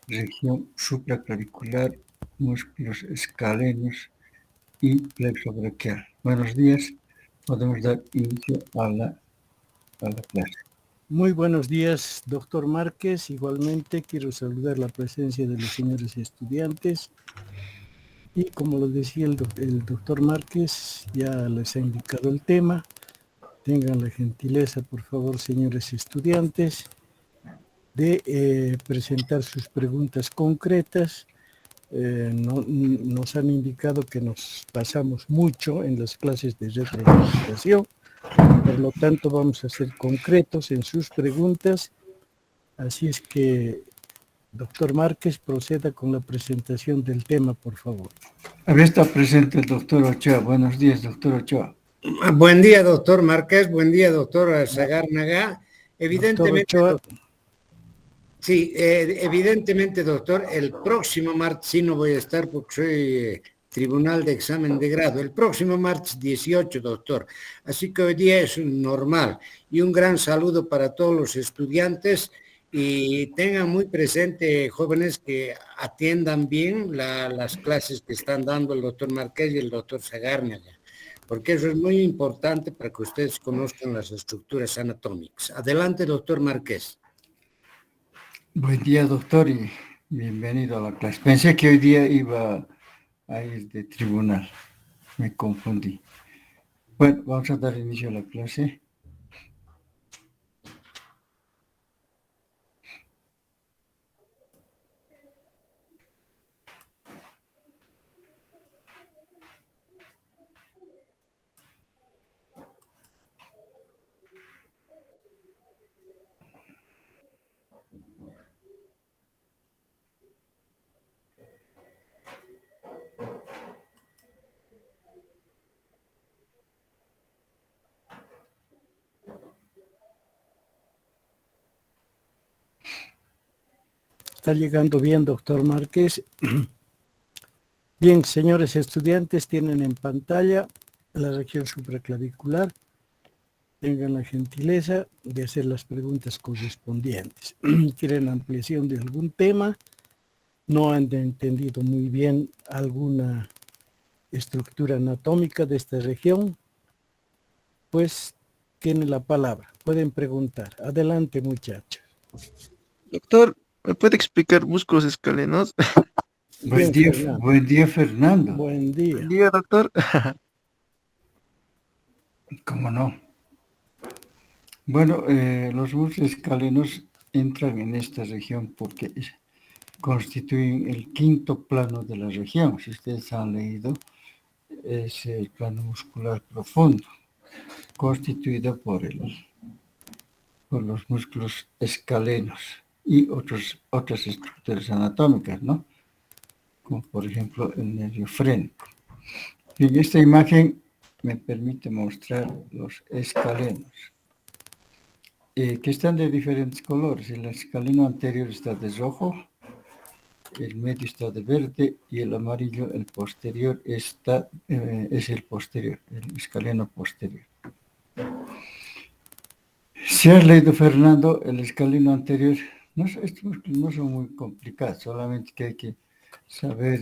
región supraclavicular, músculos escalenos y plexo braquial. Buenos días, podemos dar inicio a la clase. Muy buenos días, doctor Márquez. Igualmente quiero saludar la presencia de los señores estudiantes. Y como lo decía el doctor Márquez, ya les ha indicado el tema. Tengan la gentileza, por favor, señores estudiantes, de presentar sus preguntas concretas. Nos han indicado que nos pasamos mucho en las clases de retroalimentación. Por lo tanto, vamos a ser concretos en sus preguntas. Así es que, doctor Márquez, proceda con la presentación del tema, por favor. A ver, está presente el doctor Ochoa. Buenos días, doctor Ochoa. Buen día, doctor Márquez. Buen día, doctor Sagárnaga. Evidentemente, Doctor Ochoa. Sí, evidentemente, doctor, el próximo martes sí no voy a estar porque soy tribunal de examen de grado. El próximo martes 18, doctor. Así que hoy día es normal. Y un gran saludo para todos los estudiantes y tengan muy presente, jóvenes, que atiendan bien las clases que están dando el doctor Márquez y el doctor Sagárnaga, porque eso es muy importante para que ustedes conozcan las estructuras anatómicas. Adelante, doctor Márquez. Buen día, doctor, y bienvenido a la clase. Pensé que hoy día iba a ir de tribunal. Me confundí. Bueno, vamos a dar inicio a la clase. Está llegando bien, doctor Márquez. Bien, señores estudiantes, tienen en pantalla la región supraclavicular. Tengan la gentileza de hacer las preguntas correspondientes. ¿Quieren ampliación de algún tema? ¿No han entendido muy bien alguna estructura anatómica de esta región? Pues tienen la palabra. Pueden preguntar. Adelante, muchachos. Doctor, ¿me puede explicar músculos escalenos? Buen Bien, día, Fernando. buen día, Fernando. Buen día. Buen día, doctor. ¿Cómo no? Bueno, los músculos escalenos entran en esta región porque constituyen el quinto plano de la región. Si ustedes han leído, es el plano muscular profundo, constituido por los músculos escalenos y otras estructuras anatómicas, ¿no? Como por ejemplo el nervio frénico. En esta imagen me permite mostrar los escalenos, que están de diferentes colores. El escaleno anterior está de rojo, el medio está de verde y el amarillo, el posterior, es el posterior, el escaleno posterior. Si has leído, Fernando, el escaleno anterior, estos músculos no son muy complicados, solamente que hay que saber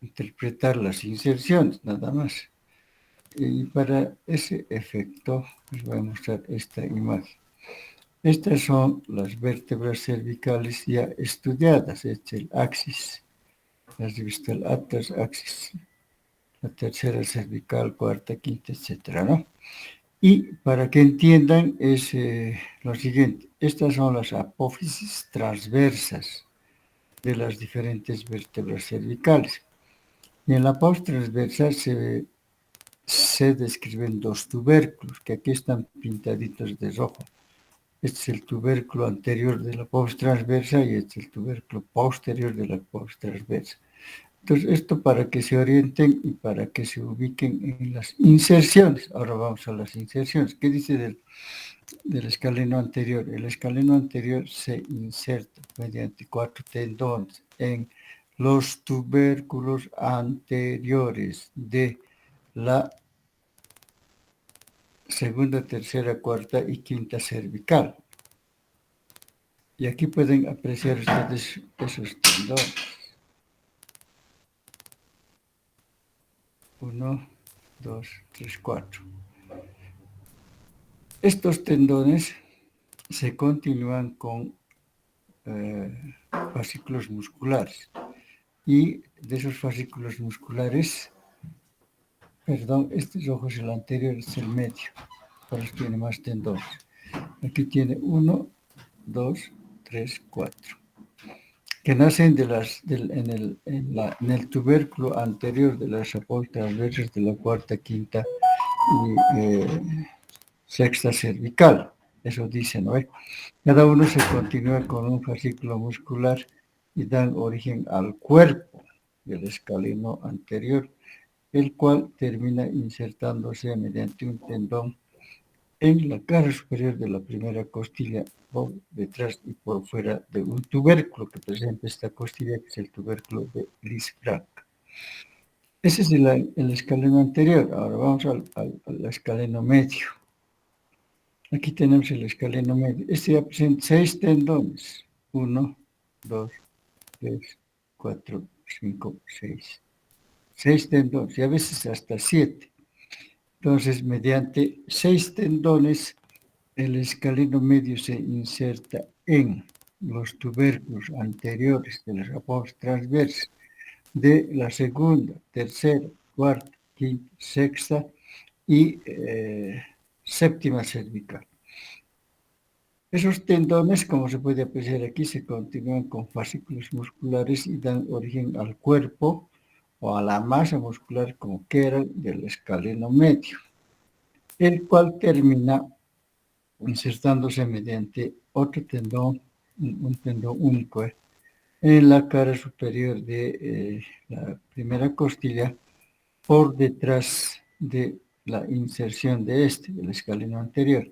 interpretar las inserciones, nada más. Y para ese efecto, les voy a mostrar esta imagen. Estas son las vértebras cervicales ya estudiadas, es el axis. Has visto el atlas, axis, la tercera cervical, cuarta, quinta, etcétera, ¿no? Y para que entiendan es lo siguiente, estas son las apófisis transversas de las diferentes vértebras cervicales. Y en la apófisis transversa se describen dos tubérculos, que aquí están pintaditos de rojo. Este es el tubérculo anterior de la apófisis transversa y este es el tubérculo posterior de la apófisis transversa. Entonces, esto para que se orienten y para que se ubiquen en las inserciones. Ahora vamos a las inserciones. ¿Qué dice del escaleno anterior? El escaleno anterior se inserta mediante 4 tendones en los tubérculos anteriores de la segunda, tercera, cuarta y quinta cervical. Y aquí pueden apreciar ustedes esos tendones. 1, 2, 3, 4. Estos tendones se continúan con fascículos musculares. Y de esos fascículos musculares, perdón, este ojo es el anterior, es el medio, por eso tiene más tendones. Aquí tiene 1, 2, 3, 4, que nacen en el tubérculo anterior de las apoyos transversas de la cuarta, quinta y sexta cervical. Eso dice, ¿no? Cada uno se continúa con un fascículo muscular y dan origen al cuerpo del escaleno anterior, el cual termina insertándose mediante un tendón en la cara superior de la primera costilla, por detrás y por fuera de un tubérculo que presenta esta costilla, que es el tubérculo de Lisfranc. Ese es el escaleno anterior. Ahora vamos al escaleno medio. Aquí tenemos el escaleno medio. Este ya presenta 6 tendones. 1, 2, 3, 4, 5, 6. 6 tendones y a veces hasta 7. Entonces, mediante 6 tendones, el escaleno medio se inserta en los tubérculos anteriores de las apoyos transversas de la segunda, tercera, cuarta, quinta, sexta y séptima cervical. Esos tendones, como se puede apreciar aquí, se continúan con fascículos musculares y dan origen al cuerpo o a la masa muscular, como quieran, del escaleno medio, el cual termina insertándose mediante otro tendón, un tendón único, en la cara superior de la primera costilla, por detrás de la inserción del escaleno anterior.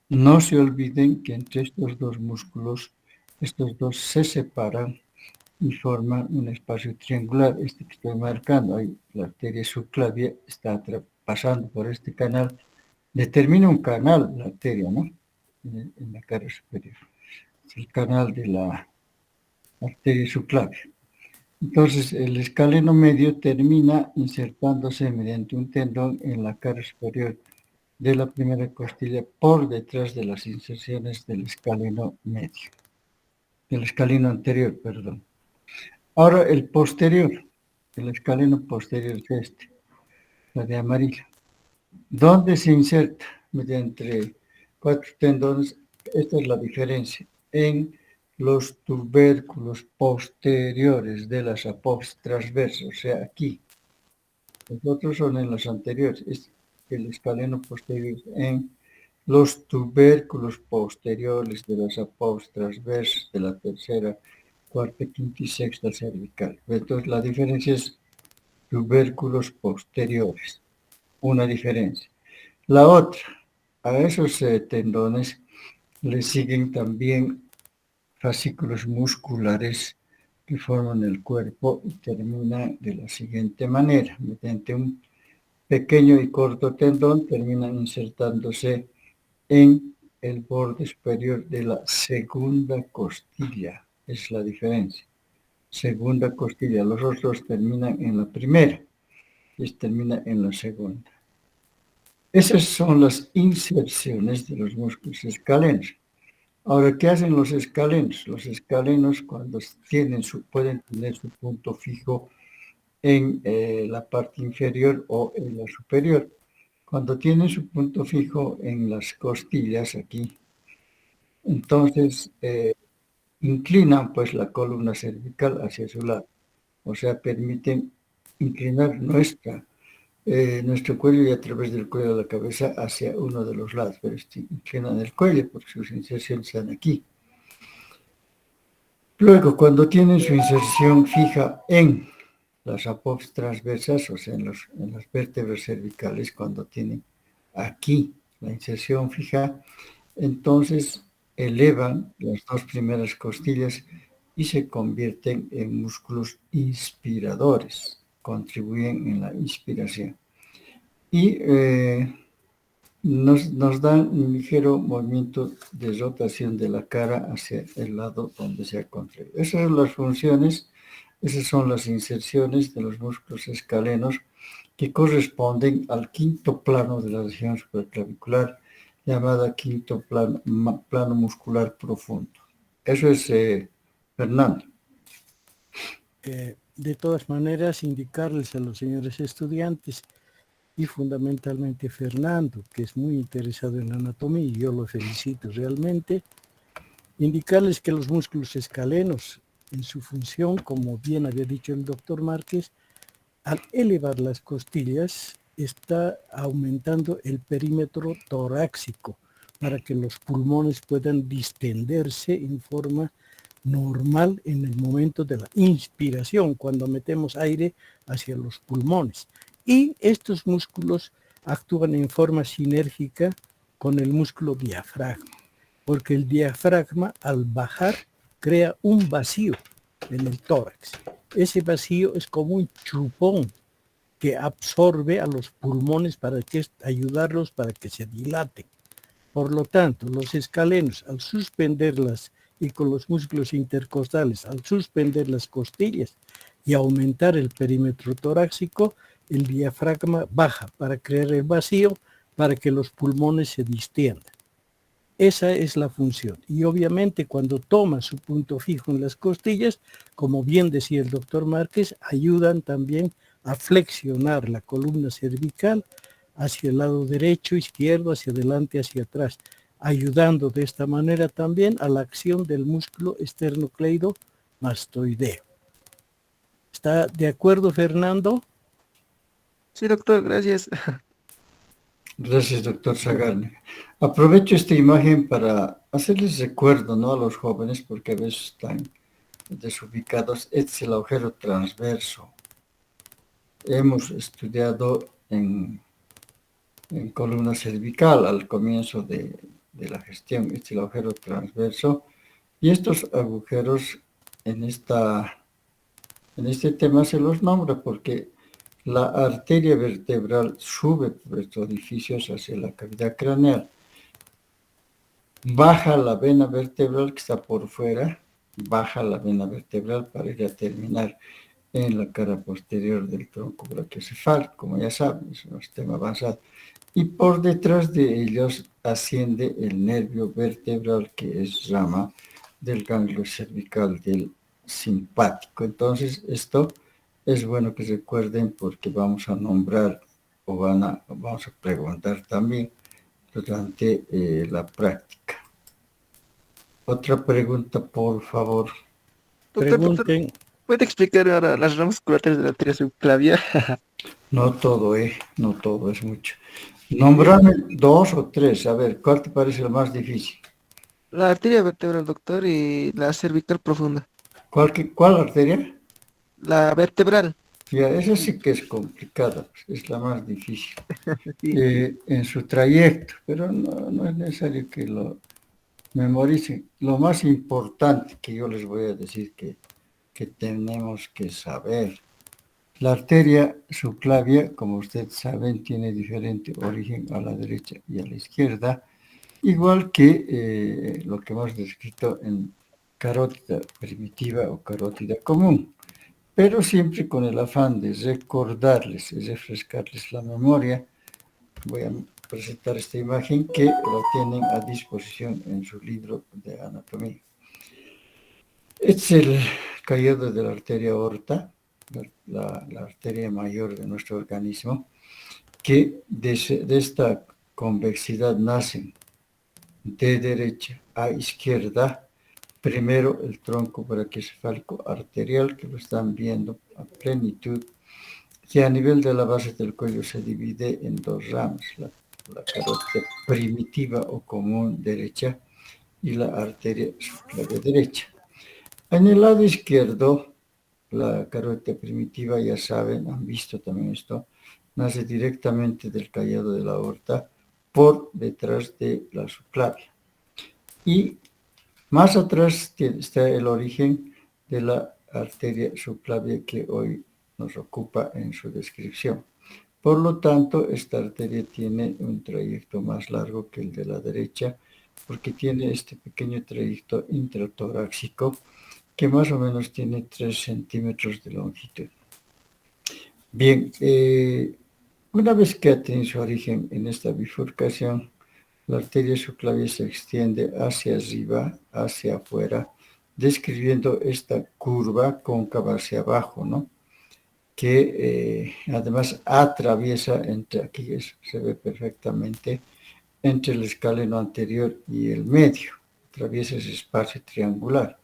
No se olviden que entre estos dos músculos, estos dos se separan y forman un espacio triangular. Este que estoy marcando, ahí la arteria subclavia está pasando por este canal. Determina un canal, la arteria, ¿no? En la cara superior. Es el canal de la arteria subclavia. Entonces, el escaleno medio termina insertándose mediante un tendón en la cara superior de la primera costilla por detrás de las inserciones del escaleno medio, del escaleno anterior, perdón. Ahora el posterior, el escaleno posterior es este, la de amarillo. ¿Dónde se inserta? Mediante 4 tendones. Esta es la diferencia. En los tubérculos posteriores de las apófisis transversas, o sea, aquí. Los otros son en los anteriores. Es el escaleno posterior en los tubérculos posteriores de las apófisis transversas de la tercera, cuarta, quinta y sexta cervical. Entonces, la diferencia es tubérculos posteriores. Una diferencia. La otra, a esos tendones le siguen también fascículos musculares que forman el cuerpo y terminan de la siguiente manera. Mediante un pequeño y corto tendón terminan insertándose en el borde superior de la segunda costilla. Es la diferencia. Segunda costilla. Los otros terminan en la primera y termina en la segunda. Esas son las inserciones de los músculos escalenos. Ahora, ¿qué hacen los escalenos? Los escalenos, cuando pueden tener su punto fijo en la parte inferior o en la superior. Cuando tienen su punto fijo en las costillas aquí, entonces inclinan pues la columna cervical hacia su lado. O sea, permiten inclinar nuestro cuello y a través del cuello de la cabeza hacia uno de los lados, pero inclinan el cuello porque sus inserciones están aquí. Luego, cuando tienen su inserción fija en las apófisis transversas, o sea, en las vértebras cervicales, cuando tienen aquí la inserción fija, entonces elevan las dos primeras costillas y se convierten en músculos inspiradores, contribuyen en la inspiración. Y nos dan un ligero movimiento de rotación de la cara hacia el lado donde se ha contraído. Esas son las funciones, esas son las inserciones de los músculos escalenos que corresponden al quinto plano de la región supraclavicular, llamada quinto plano muscular profundo. Eso es, Fernando. De todas maneras, indicarles a los señores estudiantes y fundamentalmente Fernando, que es muy interesado en la anatomía, y yo lo felicito realmente, indicarles que los músculos escalenos, en su función, como bien había dicho el doctor Márquez, al elevar las costillas, está aumentando el perímetro torácico para que los pulmones puedan distenderse en forma normal en el momento de la inspiración, cuando metemos aire hacia los pulmones. Y estos músculos actúan en forma sinérgica con el músculo diafragma, porque el diafragma al bajar crea un vacío en el tórax. Ese vacío es como un chupón que absorbe a los pulmones para ayudarlos para que se dilaten. Por lo tanto, los escalenos, al suspenderlas y con los músculos intercostales, al suspender las costillas y aumentar el perímetro torácico, el diafragma baja para crear el vacío para que los pulmones se distiendan. Esa es la función. Y obviamente cuando toma su punto fijo en las costillas, como bien decía el doctor Márquez, ayudan también a flexionar la columna cervical hacia el lado derecho, izquierdo, hacia adelante, hacia atrás, ayudando de esta manera también a la acción del músculo esternocleidomastoideo. ¿Está de acuerdo, Fernando? Sí, doctor, gracias. Gracias, doctor Sagarne. Aprovecho esta imagen para hacerles recuerdo, ¿no?, a los jóvenes, porque a veces están desubicados. Este es el agujero transverso. Hemos estudiado en columna cervical al comienzo de la gestión. Este es el agujero transverso. Y estos agujeros en este tema se los nombra porque la arteria vertebral sube por estos orificios hacia la cavidad craneal, baja la vena vertebral que está por fuera, baja la vena vertebral para ir a terminar en la cara posterior del tronco brachiocefálico, como ya saben, es un sistema avanzado. Y por detrás de ellos asciende el nervio vertebral, que es rama del ganglio cervical del simpático. Entonces, esto es bueno que recuerden porque vamos a nombrar o vamos a preguntar también durante la práctica. Otra pregunta, por favor. Doctor, Pregunten. ¿puede explicar ahora las ramas musculares de la arteria subclavia? No todo, no todo, es mucho. Nombrame 2 o 3, a ver, ¿cuál te parece el más difícil? La arteria vertebral, doctor, y la cervical profunda. ¿Cuál arteria? La vertebral. Ya, esa sí que es complicada, pues, es la más difícil Sí. en su trayecto, pero no es necesario que lo memoricen. Lo más importante que yo les voy a decir que tenemos que saber. La arteria subclavia, como ustedes saben, tiene diferente origen a la derecha y a la izquierda, igual que lo que hemos descrito en carótida primitiva o carótida común, pero siempre con el afán de recordarles y refrescarles la memoria. Voy a presentar esta imagen que la tienen a disposición en su libro de anatomía. Este es el callado de la arteria aorta, la arteria mayor de nuestro organismo, que de esta convexidad nacen de derecha a izquierda, primero el tronco brachiocefálico arterial, que lo están viendo a plenitud, que a nivel de la base del cuello se divide en dos ramas, la carótida primitiva o común derecha y la arteria subclavia derecha. En el lado izquierdo, la carótida primitiva, ya saben, han visto también esto, nace directamente del callado de la aorta por detrás de la subclavia. Y más atrás está el origen de la arteria subclavia que hoy nos ocupa en su descripción. Por lo tanto, esta arteria tiene un trayecto más largo que el de la derecha, porque tiene este pequeño trayecto intratorácico que más o menos tiene 3 centímetros de longitud. Bien, una vez que ha tenido su origen en esta bifurcación, la arteria subclavia se extiende hacia arriba, hacia afuera, describiendo esta curva cóncava hacia abajo, ¿no? Que además atraviesa entre, aquí se ve perfectamente, entre el escaleno anterior y el medio, atraviesa ese espacio triangular.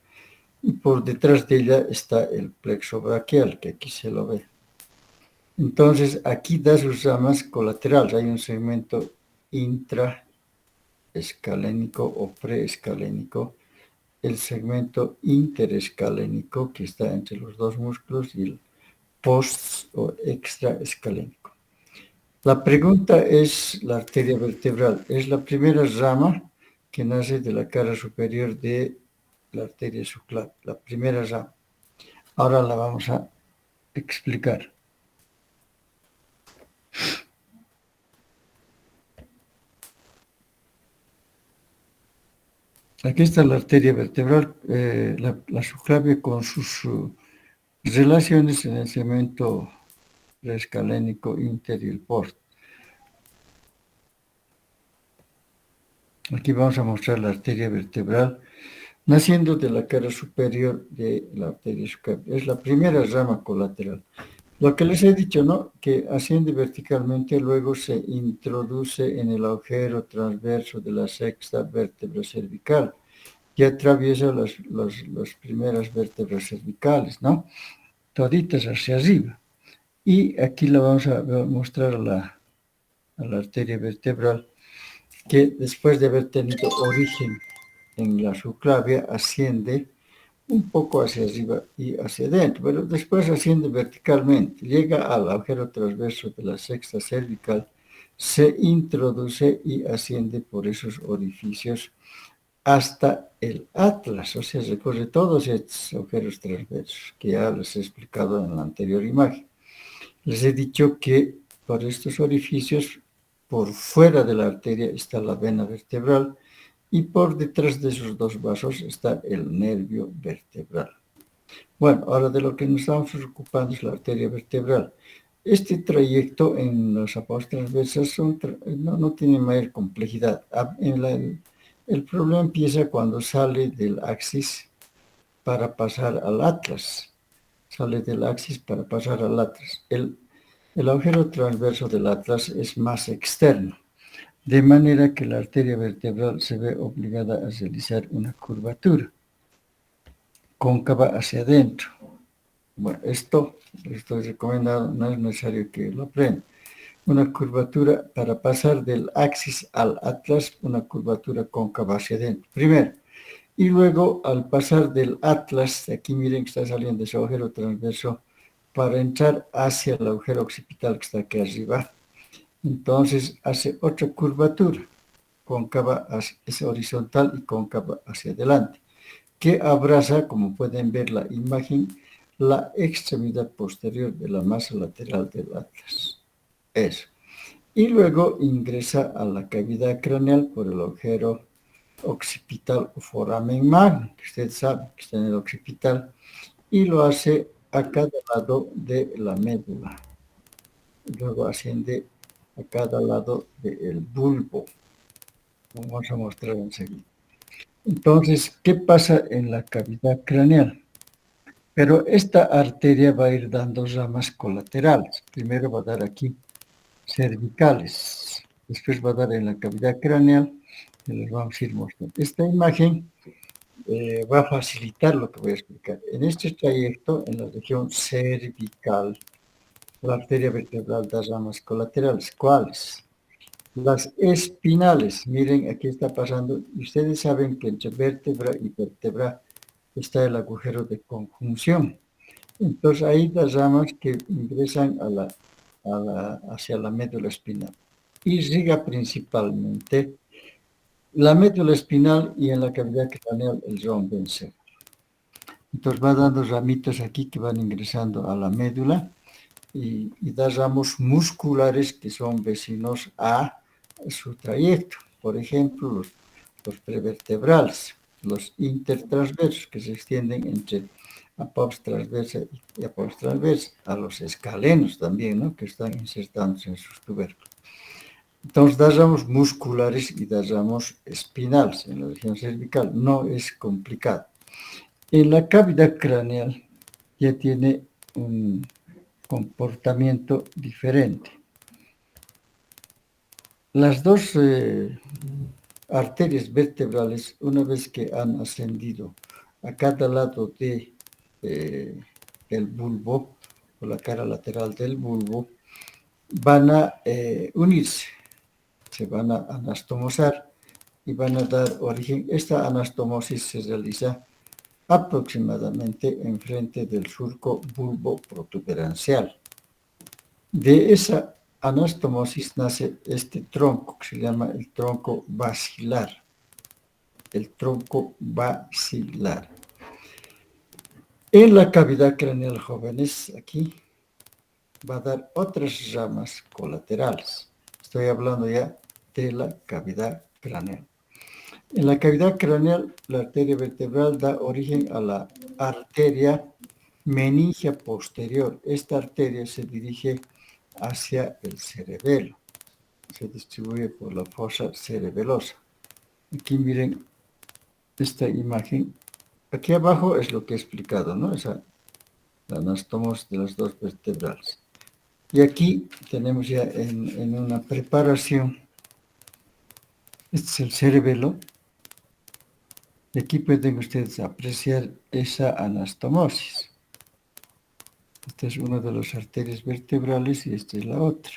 Y por detrás de ella está el plexo braquial, que aquí se lo ve. Entonces, aquí da sus ramas colaterales. Hay un segmento intraescalénico o preescalénico, el segmento interescalénico, que está entre los dos músculos, y el post o extraescalénico. La pregunta es la arteria vertebral. Es la primera rama que nace de la cara superior de la arteria subclavia, la primera rama. Ahora la vamos a explicar. Aquí está la arteria vertebral, la subclavia con sus relaciones en el segmento preescalénico, inter y el post. Aquí vamos a mostrar la arteria vertebral naciendo de la cara superior de la arteria subclavia. Es la primera rama colateral. Lo que les he dicho, ¿no? Que asciende verticalmente, luego se introduce en el agujero transverso de la sexta vértebra cervical y atraviesa las primeras vértebras cervicales, ¿no? Toditas hacia arriba. Y aquí la vamos a mostrar a la arteria vertebral, que después de haber tenido origen en la subclavia, asciende un poco hacia arriba y hacia adentro, pero después asciende verticalmente, llega al agujero transverso de la sexta cervical, se introduce y asciende por esos orificios hasta el atlas, o sea, recorre todos estos agujeros transversos que ya les he explicado en la anterior imagen. Les he dicho que por estos orificios, por fuera de la arteria está la vena vertebral, y por detrás de esos dos vasos está el nervio vertebral. Bueno, ahora de lo que nos estamos ocupando es la arteria vertebral. Este trayecto en las apoyos transversas no tiene mayor complejidad. El problema empieza cuando sale del axis para pasar al atlas. Sale del axis para pasar al atlas. El agujero transverso del atlas es más externo, de manera que la arteria vertebral se ve obligada a realizar una curvatura cóncava hacia adentro. Bueno, esto estoy recomendando, no es necesario que lo aprendan. Una curvatura para pasar del axis al atlas, una curvatura cóncava hacia adentro, primero. Y luego, al pasar del atlas, aquí miren que está saliendo ese agujero transverso, para entrar hacia el agujero occipital que está aquí arriba, entonces hace otra curvatura, cóncava, es horizontal y cóncava hacia adelante, que abraza, como pueden ver la imagen, la extremidad posterior de la masa lateral del atlas. Eso. Y luego ingresa a la cavidad craneal por el agujero occipital o foramen magno, que usted sabe que está en el occipital, y lo hace a cada lado de la médula. Luego asciende a cada lado del bulbo. Vamos a mostrar enseguida. Entonces, ¿qué pasa en la cavidad craneal? Pero esta arteria va a ir dando ramas colaterales. Primero va a dar aquí cervicales, después va a dar en la cavidad craneal, y les vamos a ir mostrando. Esta imagen va a facilitar lo que voy a explicar. En este trayecto, en la región cervical, la arteria vertebral da ramas colaterales. ¿Cuáles? Las espinales. Miren, aquí está pasando. Ustedes saben que entre vértebra y vértebra está el agujero de conjunción. Entonces, hay las ramas que ingresan hacia la médula espinal. Irriga principalmente la médula espinal y en la cavidad craneal el rombo encéfalo. Entonces va dando ramitas aquí que van ingresando a la médula y da ramos musculares que son vecinos a su trayecto. Por ejemplo, los prevertebrales, los intertransversos que se extienden entre após transversa y após transversa, a los escalenos también, ¿no? Que están insertándose en sus tubérculos. Entonces, da ramos musculares y da ramos espinales en la región cervical. No es complicado. En la cavidad craneal ya tiene un comportamiento diferente. Las dos arterias vertebrales, una vez que han ascendido a cada lado del bulbo, o la cara lateral del bulbo, van a unirse, se van a anastomosar y van a dar origen. Esta anastomosis se realiza aproximadamente enfrente del surco bulbo-protuberancial. De esa anastomosis nace este tronco que se llama el tronco basilar. El tronco basilar. En la cavidad craneal, jóvenes, aquí va a dar otras ramas colaterales. Estoy hablando ya de la cavidad craneal. En la cavidad craneal, la arteria vertebral da origen a la arteria meningia posterior. Esta arteria se dirige hacia el cerebelo. Se distribuye por la fosa cerebelosa. Aquí miren esta imagen. Aquí abajo es lo que he explicado, ¿no? La anastomosis de las dos vertebrales. Y aquí tenemos ya en una preparación, este es el cerebelo. Y aquí pueden ustedes apreciar esa anastomosis. Esta es una de las arterias vertebrales y esta es la otra.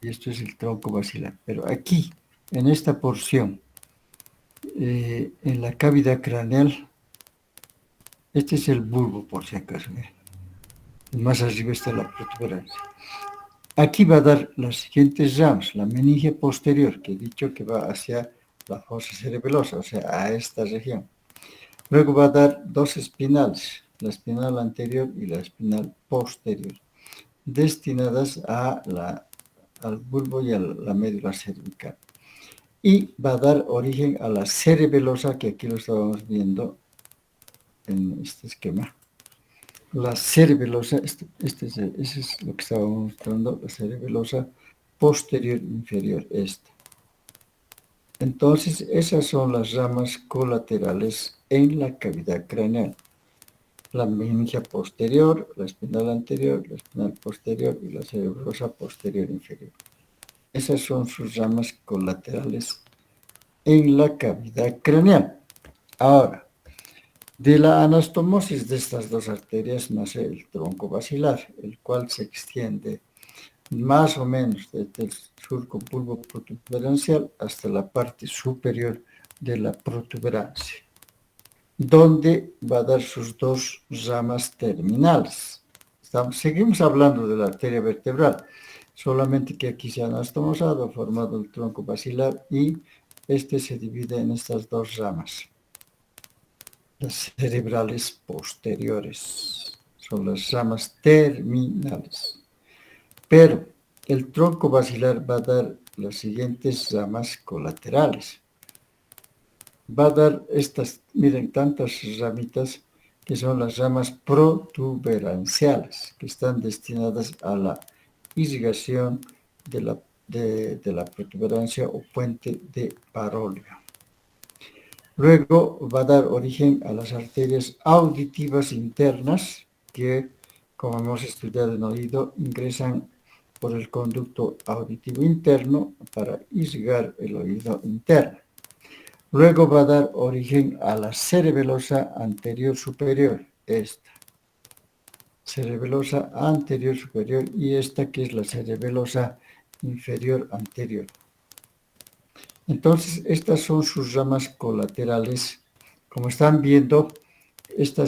Y esto es el tronco basilar. Pero aquí, en esta porción, en la cavidad craneal, este es el bulbo, por si acaso. Más arriba está la protuberancia. Aquí va a dar las siguientes ramas. La meninge posterior, que he dicho que va hacia la fosa cerebelosa, o sea, a esta región. Luego va a dar dos espinales, la espinal anterior y la espinal posterior, destinadas al bulbo y a la médula cervical. Y va a dar origen a la cerebelosa, que aquí lo estábamos viendo en este esquema. La cerebelosa, ese es lo que estábamos mostrando, la cerebelosa posterior inferior, esta. Entonces, esas son las ramas colaterales en la cavidad craneal. La meningia posterior, la espinal anterior, la espinal posterior y la cerebelosa posterior inferior. Esas son sus ramas colaterales en la cavidad craneal. Ahora, de la anastomosis de estas dos arterias nace el tronco basilar, el cual se extiende más o menos desde el surco bulbo protuberancial hasta la parte superior de la protuberancia, donde va a dar sus dos ramas terminales. Seguimos hablando de la arteria vertebral, solamente que aquí se ha anastomosado, formado el tronco basilar y este se divide en estas dos ramas. Las cerebrales posteriores son las ramas terminales. Pero el tronco basilar va a dar las siguientes ramas colaterales. Va a dar estas, miren, tantas ramitas que son las ramas protuberanciales, que están destinadas a la irrigación de la protuberancia o puente de Parolio. Luego va a dar origen a las arterias auditivas internas que, como hemos estudiado en oído, ingresan por el conducto auditivo interno para irrigar el oído interno. Luego va a dar origen a la cerebelosa anterior superior, esta. Cerebelosa anterior superior y esta que es la cerebelosa inferior anterior. Entonces, estas son sus ramas colaterales. Como están viendo, esta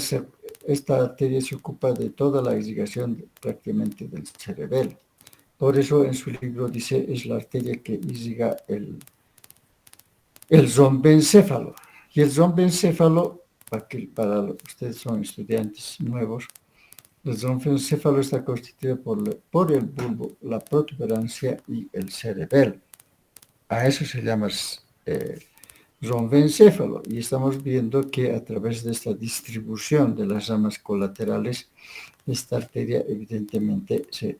arteria se ocupa de toda la irrigación prácticamente del cerebelo. Por eso en su libro dice, es la arteria que irriga el rombencéfalo. Y el rombencéfalo, para ustedes son estudiantes nuevos, El romboencéfalo está constituido por el bulbo, la protuberancia y el cerebelo. A eso se llama romboencéfalo, y estamos viendo que a través de esta distribución de las ramas colaterales, esta arteria evidentemente se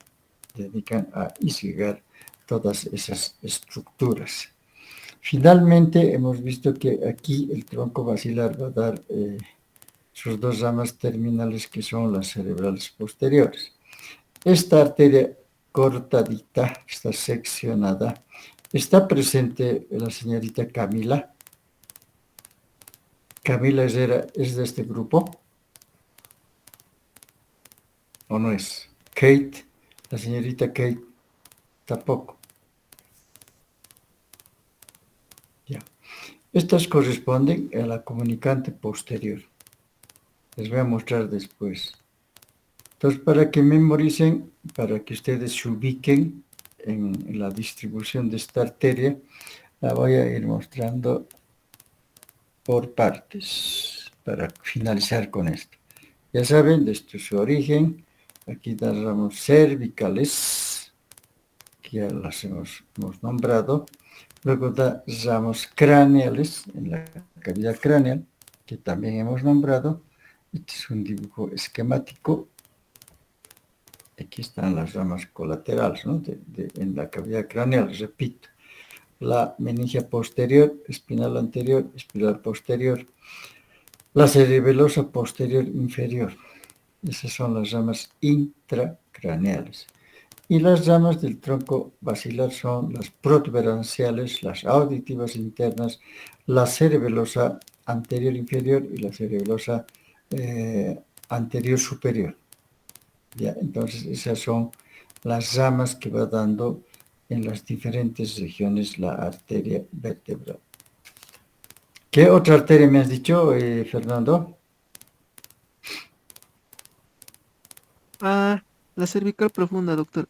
dedican a irrigar todas esas estructuras. Finalmente hemos visto que aquí el tronco basilar va a dar sus dos ramas terminales, que son las cerebrales posteriores. Esta arteria cortadita, está seccionada, está presente la señorita Camila. Camila es de este grupo, ¿o no es? Kate, la señorita Kate, tampoco. Ya. Estas corresponden a la comunicante posterior. Les voy a mostrar después. Entonces, para que memoricen, para que ustedes se ubiquen en la distribución de esta arteria, la voy a ir mostrando por partes, para finalizar con esto. Ya saben, desde su origen, aquí da ramos cervicales, que ya las hemos nombrado. Luego da ramos craneales, en la cavidad craneal, que también hemos nombrado. Este es un dibujo esquemático. Aquí están las ramas colaterales, ¿no? En la cavidad craneal, repito. La meningia posterior, espinal anterior, espiral posterior. La cerebelosa posterior inferior. Esas son las ramas intracraneales. Y las ramas del tronco basilar son las protuberanciales, las auditivas internas, la cerebelosa anterior inferior y la cerebelosa anterior superior. ¿Ya? Entonces esas son las ramas que va dando en las diferentes regiones la arteria vertebral. ¿Qué otra arteria me has dicho, Fernando? Ah, la cervical profunda, doctor.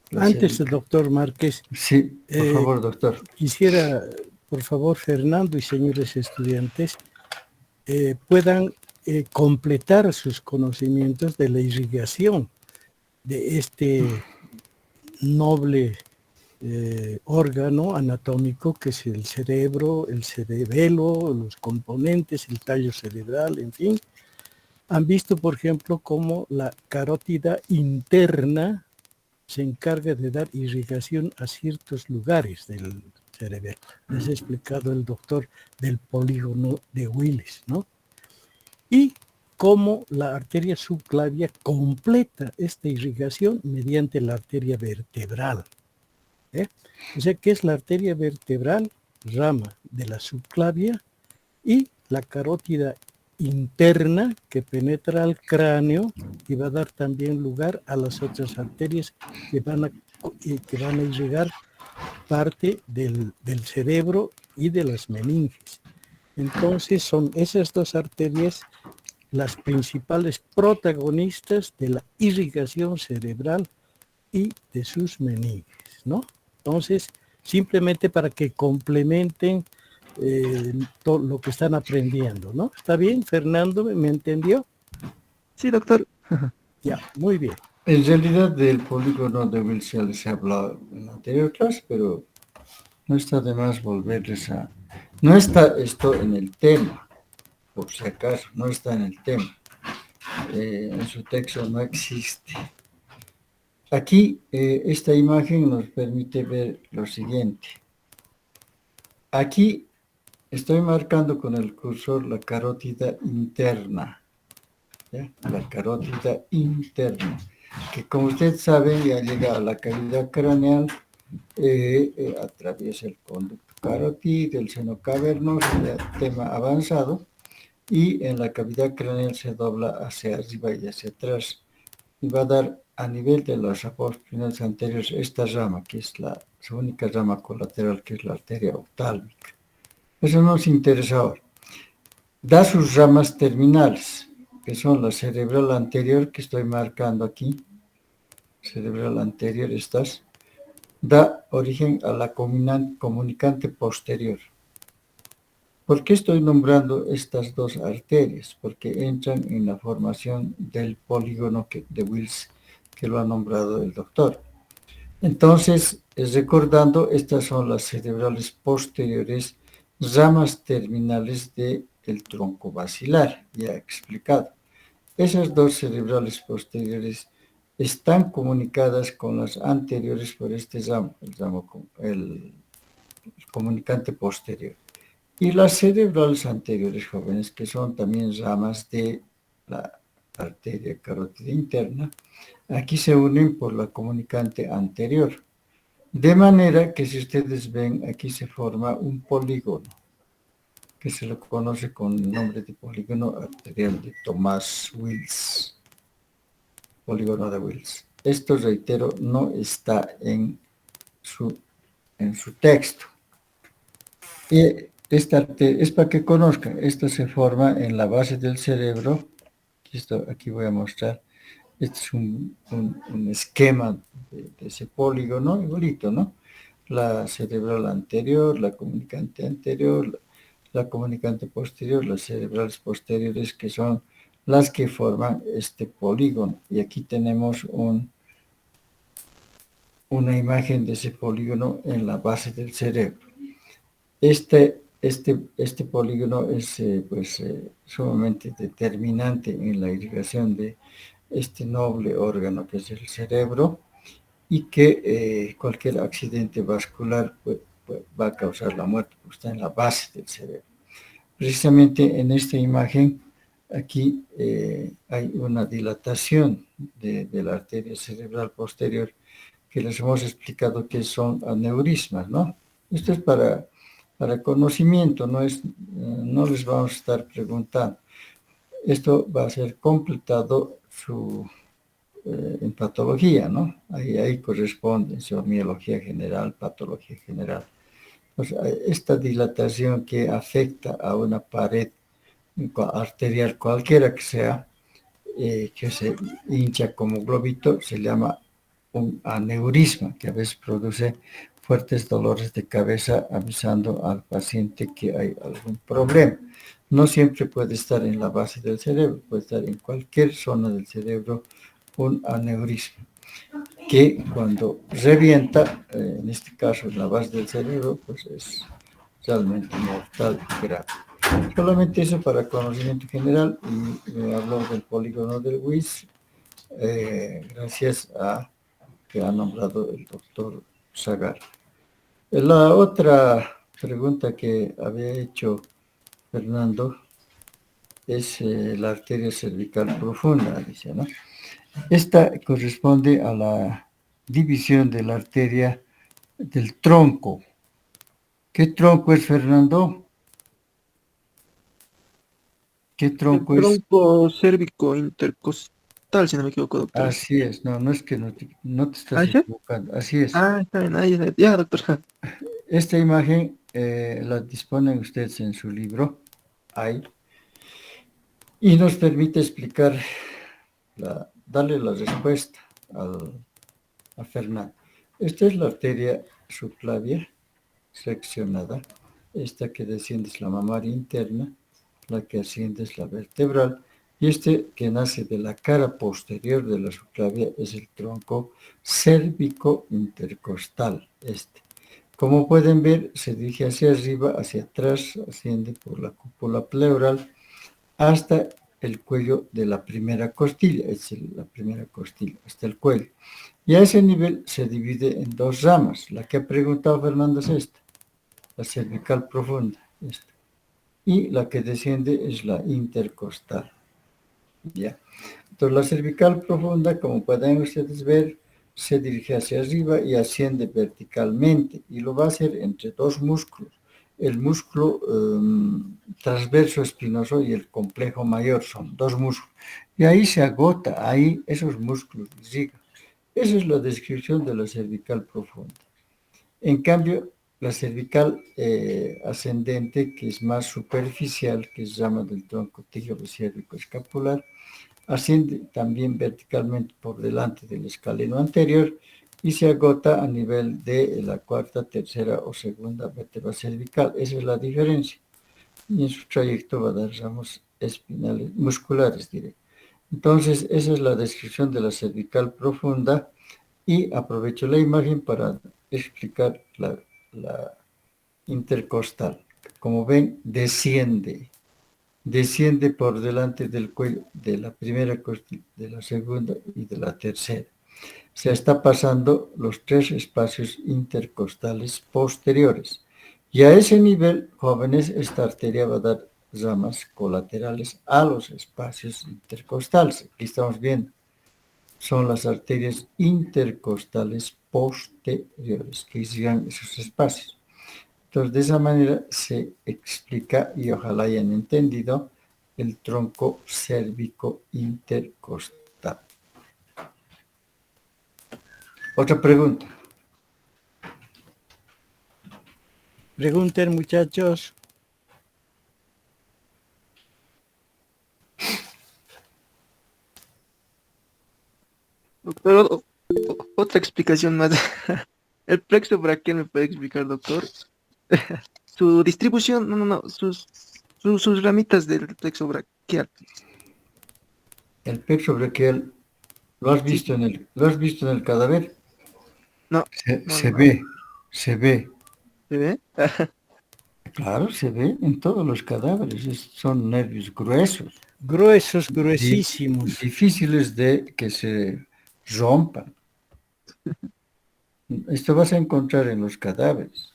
La Antes, cervical. doctor Márquez, Sí, por favor, doctor. quisiera, por favor, Fernando y señores estudiantes, puedan completar sus conocimientos de la irrigación de este noble órgano anatómico que es el cerebro, el cerebelo, los componentes, el tallo cerebral, en fin. Han visto, por ejemplo, cómo la carótida interna se encarga de dar irrigación a ciertos lugares del cerebro. Les ha explicado el doctor del polígono de Willis, ¿no? Y cómo la arteria subclavia completa esta irrigación mediante la arteria vertebral. O sea, que es la arteria vertebral, rama de la subclavia, y la carótida interna que penetra al cráneo y va a dar también lugar a las otras arterias que van a irrigar parte del cerebro y de las meninges. Entonces son esas dos arterias las principales protagonistas de la irrigación cerebral y de sus meninges, ¿no? Entonces, simplemente para que complementen todo lo que están aprendiendo, ¿no? ¿Está bien, Fernando? ¿Me entendió? Sí, doctor. Ya, muy bien. En realidad del polígono de Willis ya les he hablado en la anterior clase, pero no está de más volverles a... No está esto en el tema, por si acaso, no está en el tema. En su texto no existe. Aquí esta imagen nos permite ver lo siguiente. Aquí estoy marcando con el cursor la carótida interna. ¿Ya? La carótida interna, que como ustedes saben ya llega a la cavidad craneal, atraviesa el conducto carotídeo, el seno cavernoso, ya tema avanzado, y en la cavidad craneal se dobla hacia arriba y hacia atrás, y va a dar a nivel de los apóstoles anteriores esta rama, que es su única rama colateral, que es la arteria oftálmica. Eso nos interesa ahora. Da sus ramas terminales, que son la cerebral anterior, que estoy marcando aquí, cerebral anterior, estas, da origen a la comunicante posterior. ¿Por qué estoy nombrando estas dos arterias? Porque entran en la formación del polígono de Wills, que lo ha nombrado el doctor. Entonces, recordando, estas son las cerebrales posteriores, ramas terminales del tronco basilar, ya he explicado. Esas dos cerebrales posteriores están comunicadas con las anteriores por este ramo, el comunicante posterior. Y las cerebrales anteriores jóvenes, que son también ramas de la arteria carótida interna, aquí se unen por la comunicante anterior. De manera que si ustedes ven, aquí se forma un polígono, que se lo conoce con el nombre de polígono arterial de Thomas Wills, polígono de Wills. Esto, reitero, no está en su texto. Y esta es para que conozcan, esto se forma en la base del cerebro. Esto aquí voy a mostrar. Este es un esquema de ese polígono, igualito, ¿no? La cerebral anterior, la comunicante anterior, la comunicante posterior, las cerebrales posteriores, que son las que forman este polígono. Y aquí tenemos una imagen de ese polígono en la base del cerebro. Este polígono es sumamente determinante en la irrigación de este noble órgano que es el cerebro, y que cualquier accidente vascular va a causar la muerte, porque está en la base del cerebro. Precisamente en esta imagen, aquí hay una dilatación de la arteria cerebral posterior, que les hemos explicado que son aneurismas, ¿no? Esto es para conocimiento, no les vamos a estar preguntando. Esto va a ser completado en patología, ¿no? Ahí corresponde miología general, patología general. O sea, esta dilatación que afecta a una pared arterial cualquiera que sea, que se hincha como globito, se llama un aneurisma, que a veces produce fuertes dolores de cabeza, avisando al paciente que hay algún problema. No siempre puede estar en la base del cerebro, puede estar en cualquier zona del cerebro un aneurisma, que cuando revienta, en este caso en la base del cerebro, pues es realmente mortal y grave. Solamente eso para conocimiento general, y me habló del polígono del WIS, gracias a que ha nombrado el doctor Zagar. La otra pregunta que había hecho Fernando es la arteria cervical profunda, dice, ¿no? Esta corresponde a la división de la arteria del tronco. ¿Qué tronco es, Fernando? ¿Qué El tronco es? tronco cérvico intercostal, si no me equivoco, doctor. Así es, no es que no te ¿Ah, estás sí? equivocando, así es. Ah, está bien, ahí, ya, doctor. Ja. Esta imagen la disponen ustedes en su libro, ahí, y nos permite explicar, darle la respuesta a Fernando. Esta es la arteria subclavia seccionada, esta que desciende es la mamaria interna, la que asciende es la vertebral, y este que nace de la cara posterior de la subclavia es el tronco cérvico intercostal. Como pueden ver, se dirige hacia arriba, hacia atrás, asciende por la cúpula pleural hasta el cuello de la primera costilla, es la primera costilla, hasta el cuello. Y a ese nivel se divide en dos ramas. La que ha preguntado Fernando es esta, la cervical profunda, esta. Y la que desciende es la intercostal. ¿Ya? Entonces la cervical profunda, como pueden ustedes ver, se dirige hacia arriba y asciende verticalmente, y lo va a hacer entre dos músculos. El músculo transverso espinoso y el complejo mayor son dos músculos. Y ahí se agota, ahí esos músculos llegan. Esa es la descripción de la cervical profunda. En cambio, la cervical ascendente, que es más superficial, que es rama del tronco tibio-cérvico escapular, asciende también verticalmente por delante del escaleno anterior y se agota a nivel de la cuarta, tercera o segunda vértebra cervical. Esa es la diferencia. y en su trayecto va a dar ramos espinales, musculares, diré. Entonces, esa es la descripción de la cervical profunda y aprovecho la imagen para explicar la intercostal. Como ven, desciende por delante del cuello de la primera costilla, de la segunda y de la tercera. Se está pasando los tres espacios intercostales posteriores. Y a ese nivel, jóvenes, esta arteria va a dar ramas colaterales a los espacios intercostales. Aquí estamos viendo, son las arterias intercostales posteriores que irrigan esos espacios. Entonces, de esa manera se explica, y ojalá hayan entendido, el tronco cérvico intercostal. Otra pregunta. Pregunten, muchachos. Doctor, otra explicación más. El plexo braquial me puede explicar, doctor. Su distribución, no, sus ramitas del plexo braquial. El plexo braquial, Sí, ¿lo has visto en el cadáver? no, Se, no, se no. ve, se ve. ¿Se ve? Claro, se ve en todos los cadáveres. Son nervios gruesos, Gruesos, di- gruesísimos. difíciles de que se rompan. Esto vas a encontrar en los cadáveres.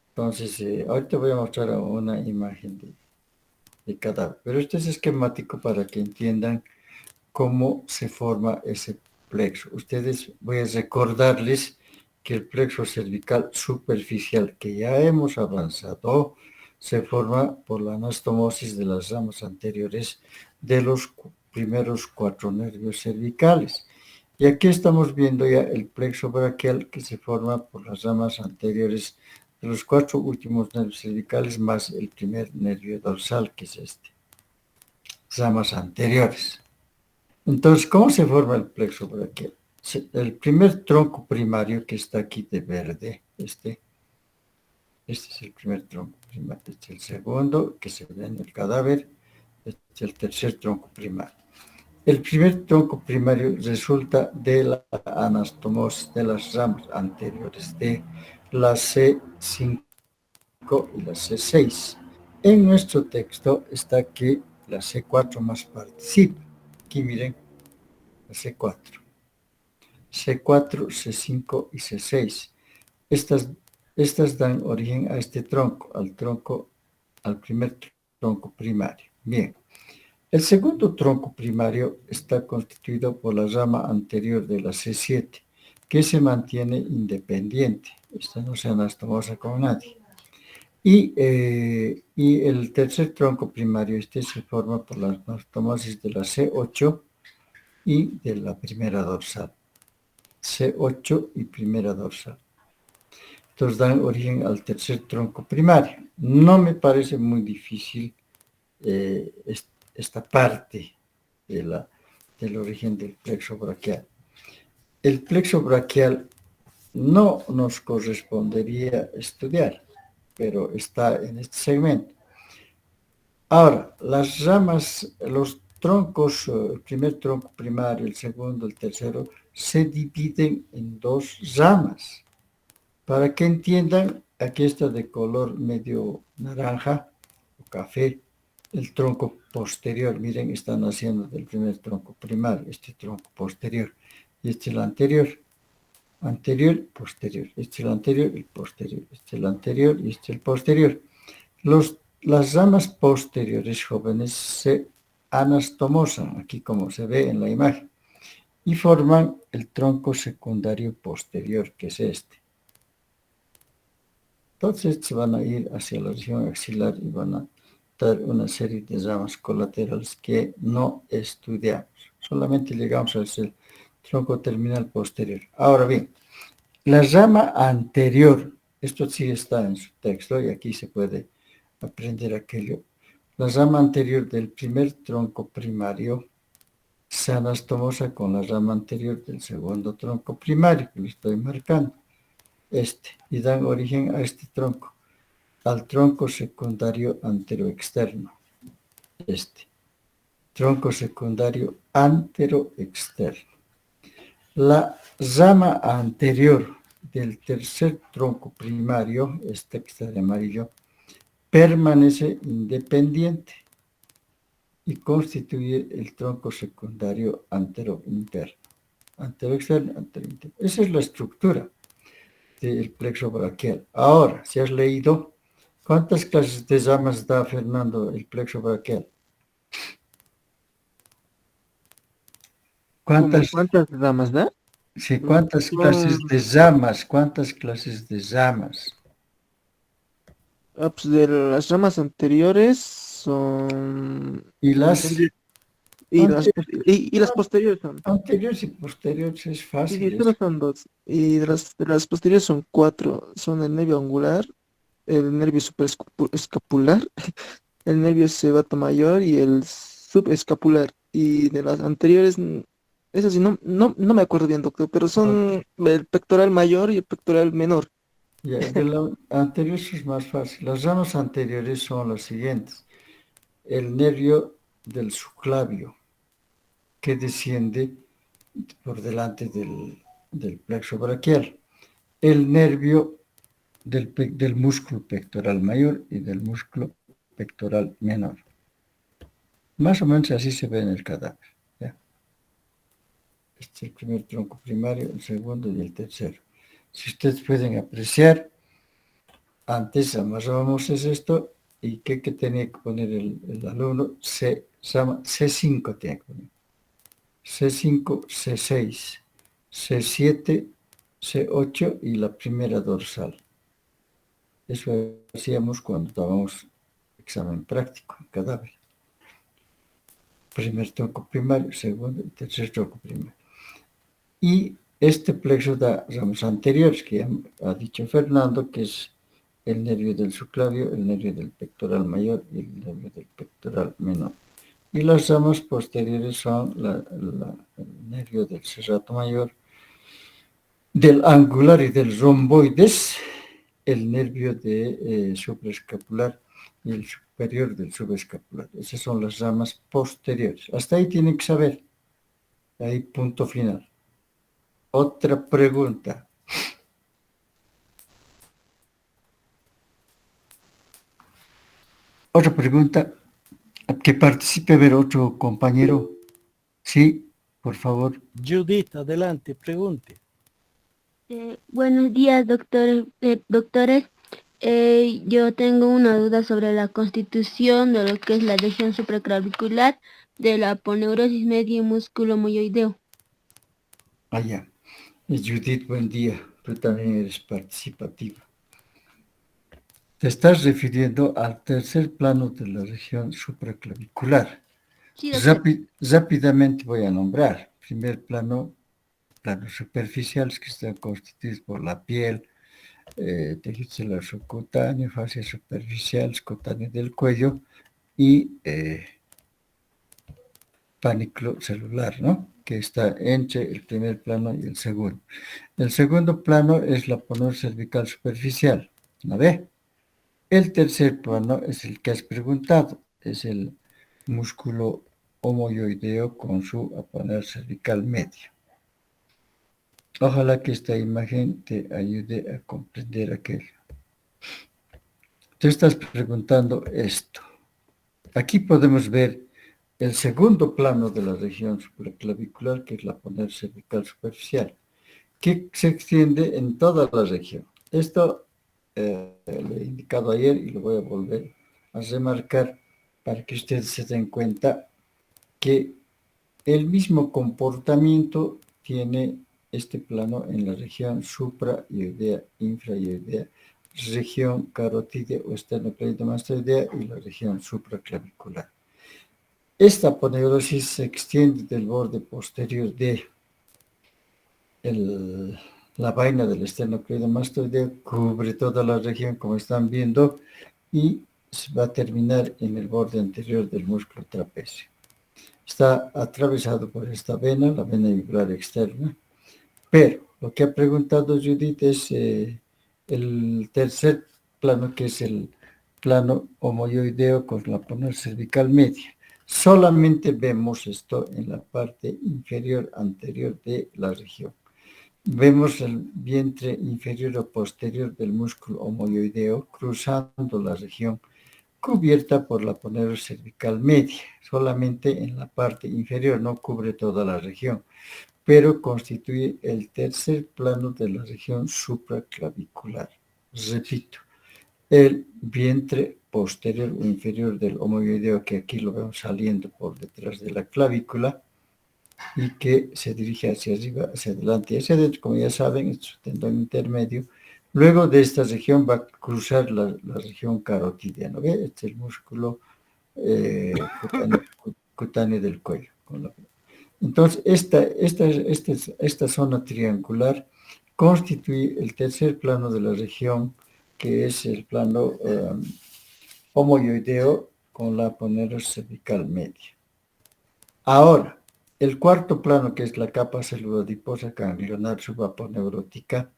Entonces, ahorita voy a mostrar una imagen de cadáver. Pero este es esquemático para que entiendan cómo se forma ese plexo. Ustedes, voy a recordarles que el plexo cervical superficial, que ya hemos avanzado, se forma por la anastomosis de las ramas anteriores de los primeros 4 nervios cervicales. Y aquí estamos viendo ya el plexo braquial que se forma por las ramas anteriores de los 4 últimos nervios cervicales más el primer nervio dorsal, que es este. Ramas anteriores. Entonces, ¿cómo se forma el plexo braquial? El primer tronco primario que está aquí de verde, este es el primer tronco primario, este es el segundo que se ve en el cadáver, este es el tercer tronco primario. El primer tronco primario resulta de la anastomosis de las ramas anteriores de la C5 y la C6. En nuestro texto está que la C4 más participa. Aquí miren, la C4. C4, C5 y C6. Estas dan origen a este tronco, al primer tronco primario. Bien, el segundo tronco primario está constituido por la rama anterior de la C7, que se mantiene independiente. Esta no se anastomosa con nadie. Y el tercer tronco primario, este se forma por la anastomosis de la C8 y de la primera dorsal. C8 y primera dorsal. Entonces dan origen al tercer tronco primario. No me parece muy difícil esta parte del origen del plexo braquial. El plexo braquial no nos correspondería estudiar, pero está en este segmento. Ahora, las ramas, los troncos, el primer tronco primario, el segundo, el tercero, se dividen en 2 ramas. Para que entiendan, aquí está de color medio naranja o café, el tronco posterior. Miren, están haciendo del primer tronco primario, este tronco posterior. Y este es el anterior, posterior. Este es el anterior, el posterior. Este es el anterior y este es el posterior. Las ramas posteriores jóvenes se anastomosan, aquí como se ve en la imagen, y forman el tronco secundario posterior, que es este. Entonces se van a ir hacia la región axilar y van a dar una serie de ramas colaterales que no estudiamos. Solamente llegamos al tronco terminal posterior. Ahora bien, la rama anterior, esto sí está en su texto y aquí se puede aprender aquello. La rama anterior del primer tronco primario se anastomosa con la rama anterior del segundo tronco primario, que lo estoy marcando, y dan origen a este tronco. al tronco secundario anteroexterno. Tronco secundario anteroexterno. La rama anterior del tercer tronco primario, esta que está de amarillo, permanece independiente y constituye el tronco secundario anterointerno. Anteroexterno, anterointerno. Esa es la estructura del plexo braquial. Ahora, si has leído, ¿cuántas clases de ramas da, Fernando, el plexo braquial? ¿Cuántas, ¿Cuántas ramas da? sí, cuántas clases Son, de ramas? ¿Cuántas clases de ramas? pues de las ramas anteriores son... Y las tendría- y las posteriores son... anteriores y posteriores es Sí, fácil. sí, solo son dos. Y de las posteriores son cuatro. Son el nervio angular, el nervio supraescapular, el nervio cebato mayor y el subescapular. Y de las anteriores, eso sí, no me acuerdo bien, doctor, pero son el pectoral mayor y el pectoral menor. Ya, de la anterior es más fácil. Las ramas anteriores son las siguientes. El nervio del subclavio, que desciende por delante del plexo braquial. El nervio del músculo pectoral mayor y del músculo pectoral menor. Más o menos así se ve en el cadáver. ¿Ya? Este es el primer tronco primario, el segundo y el tercero. Si ustedes pueden apreciar, antes amarrábamos esto y ¿qué tenía que poner el alumno? Se llama C5 tiene que poner. C5, C6, C7, C8 y la primera dorsal. Eso hacíamos cuando dábamos examen práctico en cadáver. Primer tronco primario, segundo y tercer tronco primario. Y este plexo da ramos anteriores, que ya ha dicho Fernando, que es el nervio del subclavio, el nervio del pectoral mayor y el nervio del pectoral menor. Y las ramas posteriores son el nervio del serrato mayor, del angular y del romboides, el nervio de supraescapular y el superior del subescapular. Esas son las ramas posteriores. Hasta ahí tienen que saber. Ahí punto final. Otra pregunta. Otra pregunta. Que participe a ver otro compañero. Sí, por favor. Judith, adelante, pregunte. Buenos días, doctores. Yo tengo una duda sobre la constitución de lo que es la región supraclavicular de la aponeurosis media y músculo moyoideo. Allá. Judith, buen día. Tú también eres participativa. Te estás refiriendo al tercer plano de la región supraclavicular. Sí, doctor. Rápidamente voy a nombrar. Primer plano, planos superficiales que están constituidos por la piel, tejido celular subcutáneo, fascia superficial, cutáneo del cuello y panículo celular, ¿no? Que está entre el primer plano y el segundo. El segundo plano es la aponeurosis cervical superficial, ¿la ve? El tercer plano es el que has preguntado, es el músculo homoyoideo con su aponeurosis cervical media. Ojalá que esta imagen te ayude a comprender aquello. Te estás preguntando esto. Aquí podemos ver el segundo plano de la región supraclavicular, que es la aponeurosis cervical superficial, que se extiende en toda la región. Esto lo he indicado ayer y lo voy a volver a remarcar para que ustedes se den cuenta que el mismo comportamiento tiene este plano en la región supraioidea, infraioidea, región carotídea o esternocleidomastoidea y la región supraclavicular. Esta aponeurosis se extiende del borde posterior de la vaina del esternocleidomastoidea, cubre toda la región como están viendo y va a terminar en el borde anterior del músculo trapecio. Está atravesado por esta vena, la vena yugular externa, pero lo que ha preguntado Judith es el tercer plano, que es el plano homoyoideo con la ponera cervical media. Solamente vemos esto en la parte inferior anterior de la región. Vemos el vientre inferior o posterior del músculo homoyoideo cruzando la región cubierta por la ponera cervical media, solamente en la parte inferior, no cubre toda la región, pero constituye el tercer plano de la región supraclavicular. Repito, el vientre posterior o inferior del homoyoideo, que aquí lo vemos saliendo por detrás de la clavícula y que se dirige hacia arriba, hacia adelante y hacia adentro, como ya saben, es su tendón intermedio. Luego de esta región va a cruzar la región carotidia, ¿no ve? Este es el músculo cutáneo del cuello. Entonces, esta zona triangular constituye el tercer plano de la región, que es el plano homoyoideo con la ponera cervical media. Ahora, el cuarto plano, que es la capa celulodiposa ganglionar subaponeurótica,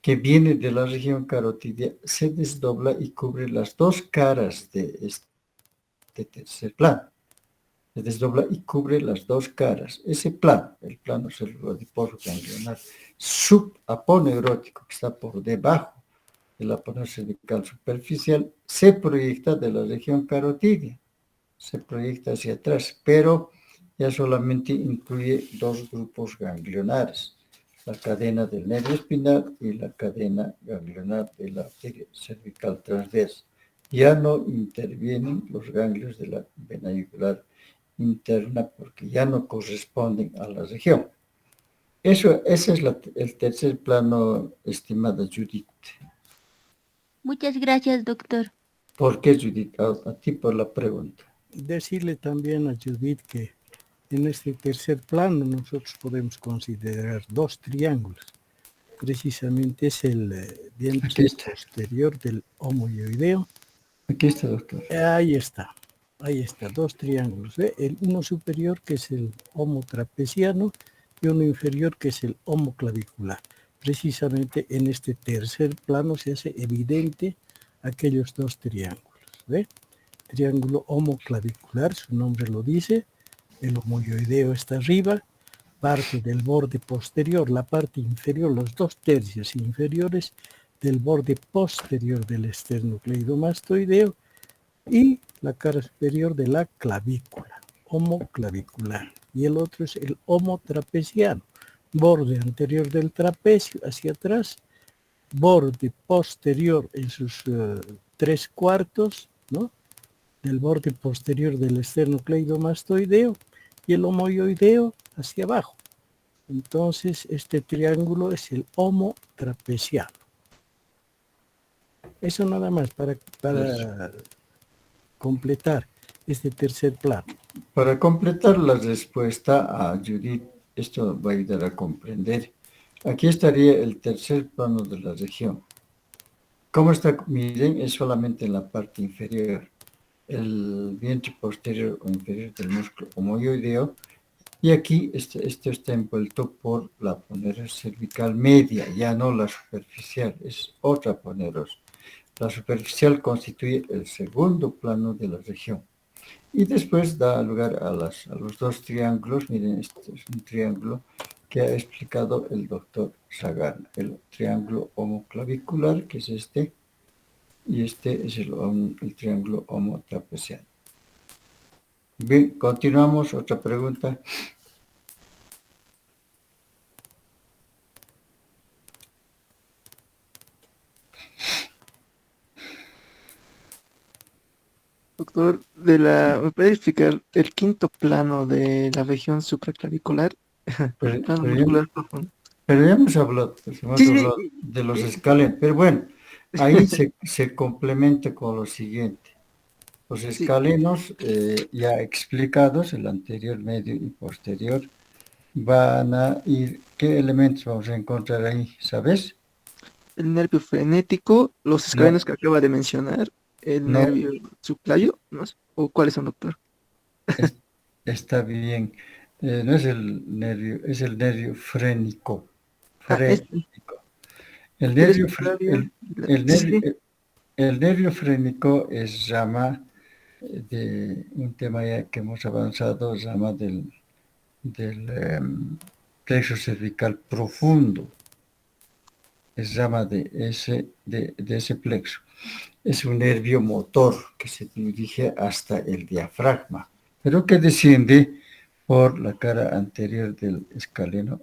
que viene de la región carotidia, se desdobla y cubre las dos caras de este tercer plano. Se desdobla y cubre las dos caras. Ese plano, el plano celulodiposo ganglionar subaponeurótico, que está por debajo de la ponera cervical superficial, se proyecta de la región carotidia, se proyecta hacia atrás, pero ya solamente incluye dos grupos ganglionares, la cadena del nervio espinal y la cadena ganglionar de la arteria cervical transversa. Ya no intervienen los ganglios de la vena yugular interna porque ya no corresponden a la región. Ese es el tercer plano, estimada Judith. Muchas gracias, doctor. ¿Por qué, Judith? A ti por la pregunta. Decirle también a Judith que en este tercer plano nosotros podemos considerar dos triángulos. Precisamente es el vientre posterior del homoyoideo. Aquí está, doctor. Ahí está, dos triángulos. ¿Ve? El uno superior, que es el homotrapeciano, y uno inferior, que es el homoclavicular. Precisamente en este tercer plano se hace evidente aquellos dos triángulos. ¿Ve? Triángulo homoclavicular, su nombre lo dice, el homoyoideo está arriba, parte del borde posterior, la parte inferior, los dos tercios inferiores del borde posterior del esternocleidomastoideo y la cara superior de la clavícula, homoclavicular. Y el otro es el homotrapeciano, borde anterior del trapecio hacia atrás, borde posterior en sus 3/4, ¿no?, del borde posterior del esternocleidomastoideo y el homoyoideo hacia abajo. Entonces, este triángulo es el homotrapeciano. Eso nada más para completar este tercer plano. Para completar la respuesta a Judith, esto va a ayudar a comprender. Aquí estaría el tercer plano de la región. ¿Cómo está? Miren, es solamente en la parte inferior. El vientre posterior o inferior del músculo homoyoideo, y aquí este está envuelto por la ponera cervical media, ya no la superficial, es otra poneros. La superficial constituye el segundo plano de la región y después da lugar a los dos triángulos. Miren, este es un triángulo que ha explicado el doctor Sagana, el triángulo homoclavicular, que es este, y este es el triángulo homotrapeciano. Bien, continuamos. Otra pregunta. Doctor, ¿me puede explicar el quinto plano de la región supraclavicular? Pero, Plano pero muscular profundo. ya hemos hablado, pues, hemos Sí, hablado de los escalenos, pero bueno, ahí se complementa con lo siguiente. Los sí. escalenos ya explicados, el anterior, medio y posterior, van a ir. ¿Qué elementos vamos a encontrar ahí? ¿Sabes? El nervio frenético, los escalenos que acaba de mencionar, el No, nervio subclavio, ¿no? ¿O cuáles son, doctor? es- está bien. No es el nervio, es el nervio frénico. Ah, Frénico. El el nervio, esclavio. el Sí, nervio, sí. El nervio frénico es rama de un tema ya que hemos avanzado, rama del plexo cervical profundo, es rama de ese plexo. Es un nervio motor que se dirige hasta el diafragma, pero que desciende por la cara anterior del escaleno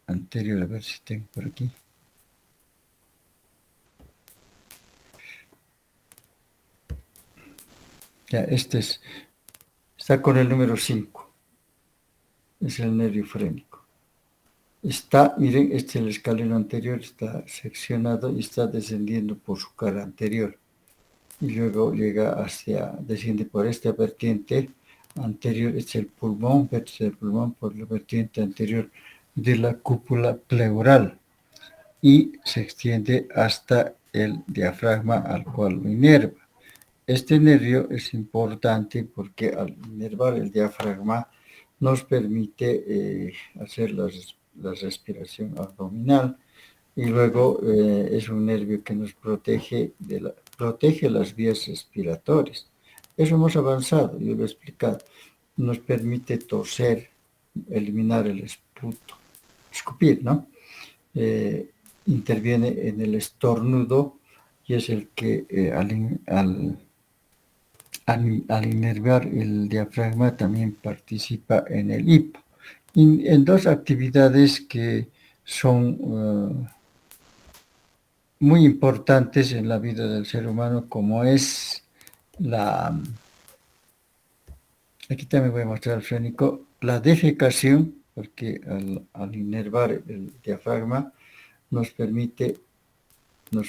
anterior. A ver si tengo por aquí. Ya, está con el número 5. Es el nervio frénico. Miren, el escaleno anterior está seccionado y está descendiendo por su cara anterior. Y luego desciende por esta vertiente anterior, es el pulmón, vértice del pulmón por la vertiente anterior de la cúpula pleural y se extiende hasta el diafragma al cual lo inerva. Este nervio es importante porque al inervar el diafragma nos permite hacer la respiración abdominal y luego es un nervio que nos protege las vías respiratorias. Eso hemos avanzado, yo lo he explicado. Nos permite toser, eliminar el esputo, escupir, ¿no? Interviene en el estornudo y es el que al inervar el diafragma también participa en el hipo. En dos actividades que son muy importantes en la vida del ser humano, como es aquí también voy a mostrar el frénico, la defecación, porque al inervar el diafragma nos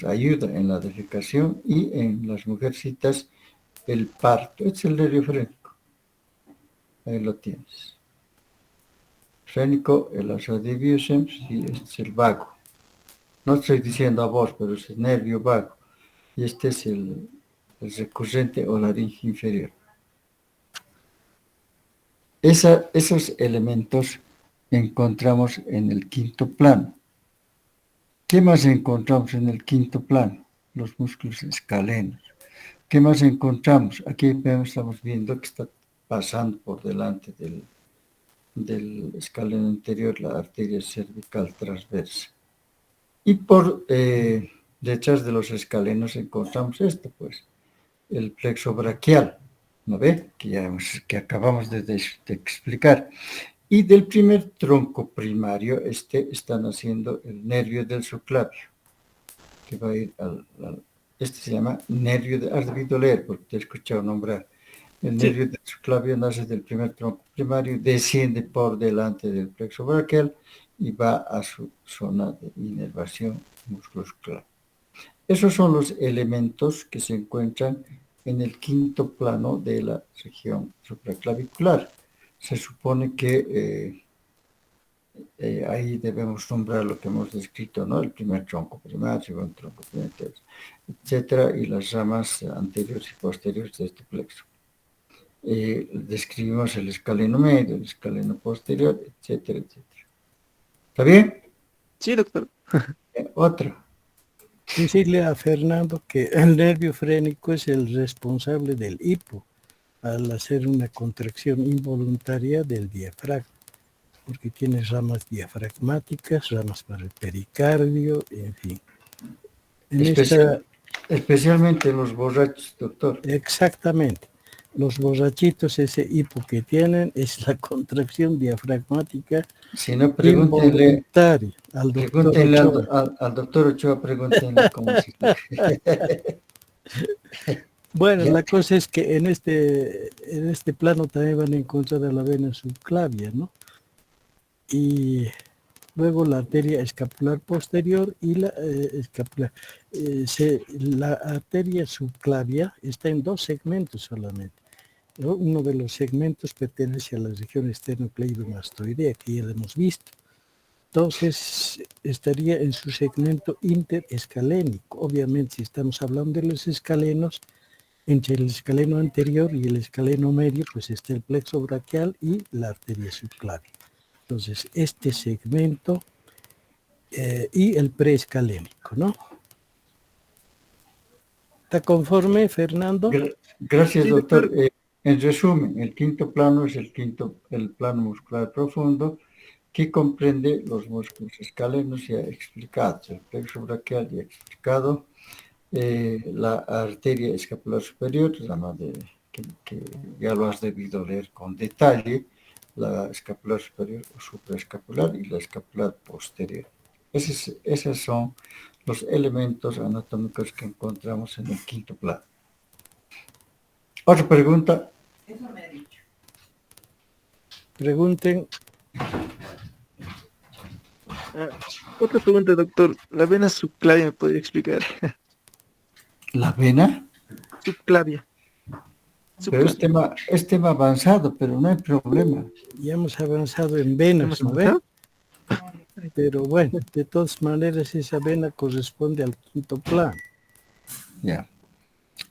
ayuda en la defecación y en las mujercitas el parto. Este es el nervio frénico. Ahí lo tienes. Frénico, el asodiviusem, sí, este es el vago. No estoy diciendo a vos, pero es el nervio vago. Y este es el recurrente o laringe inferior. Esos elementos encontramos en el quinto plano. ¿Qué más encontramos en el quinto plano? Los músculos escalenos. ¿Qué más encontramos? Aquí estamos viendo que está pasando por delante del escaleno anterior la arteria cervical transversa. Y por detrás de los escalenos encontramos pues, el plexo braquial, ¿no ve? Que acabamos de explicar. Y del primer tronco primario, está naciendo el nervio del subclavio, que va a ir este se llama nervio has debido leer porque te he escuchado nombrar. El nervio del subclavio nace del primer tronco primario, desciende por delante del plexo braquial y va a su zona de inervación musculoescapular. Esos son los elementos que se encuentran en el quinto plano de la región supraclavicular. Se supone que ahí debemos nombrar lo que hemos descrito, ¿no? El primer tronco primario, segundo tronco primario, etcétera, y las ramas anteriores y posteriores de este plexo. Describimos el escaleno medio, el escaleno posterior, etcétera, etcétera. ¿Está bien? Sí, doctor. Otro. Decirle a Fernando que el nervio frénico es el responsable del hipo al hacer una contracción involuntaria del diafragma, porque tiene ramas diafragmáticas, ramas para el pericardio, en fin. Especialmente los borrachos, doctor. Exactamente. Los borrachitos, ese hipo que tienen es la contracción diafragmática. Si no, pregúntenle al doctor Ochoa, pregúntenle cómo se Bueno, la cosa es que en este plano también van a encontrar la vena subclavia, ¿no? Y luego la arteria escapular posterior y la escapular. La arteria subclavia está en 2 segmentos solamente, ¿no? Uno de los segmentos pertenece a la región esternocleidomastoidea, que ya lo hemos visto. Entonces, estaría en su segmento interescalénico. Obviamente, si estamos hablando de los escalenos, entre el escaleno anterior y el escaleno medio, pues está el plexo braquial y la arteria subclavia. Entonces, este segmento y el preescalénico, ¿no? ¿Está conforme, Fernando? Gracias, Sí, doctor. doctor. En resumen, el quinto plano es el plano muscular profundo que comprende los músculos escalenos ya explicados, el plexo braquial ya explicado, la arteria escapular superior, que ya lo has debido leer con detalle, la escapular superior o supraescapular y la escapular posterior. Esos son los elementos anatómicos que encontramos en el quinto plano. Otra pregunta. Pregunten. Otra pregunta, doctor. ¿La vena subclavia me podría explicar? La vena, Subclavia. pero Subclavia. es tema avanzado, pero no hay problema. Ya hemos avanzado en venas, ¿Hemos ¿no ve? avanzado? Pero bueno, de todas maneras esa vena corresponde al quinto plano. Ya.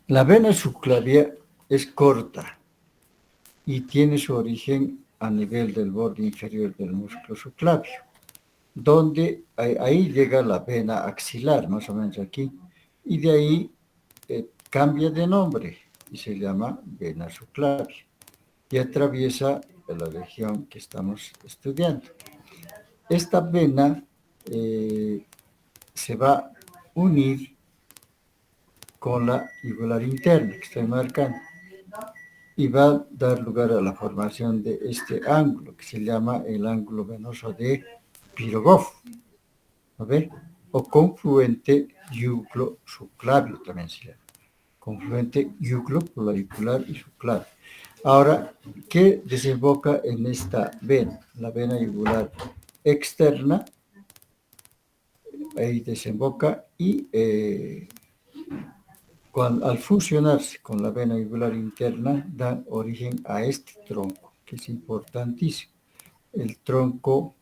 La vena subclavia es corta y tiene su origen a nivel del borde inferior del músculo subclavio, donde ahí llega la vena axilar, más o menos aquí, y de ahí cambia de nombre y se llama vena subclavia y atraviesa la región que estamos estudiando. Esta vena se va a unir con la yugular interna que estoy marcando y va a dar lugar a la formación de este ángulo que se llama el ángulo venoso de Pirogov, ¿no ve? O confluente yuglo subclavio también se llama. Confluente yuglo polarular y subclavio. Ahora, ¿qué desemboca en esta vena? La vena yugular externa, ahí desemboca y al fusionarse con la vena yugular interna da origen a este tronco, que es importantísimo, el tronco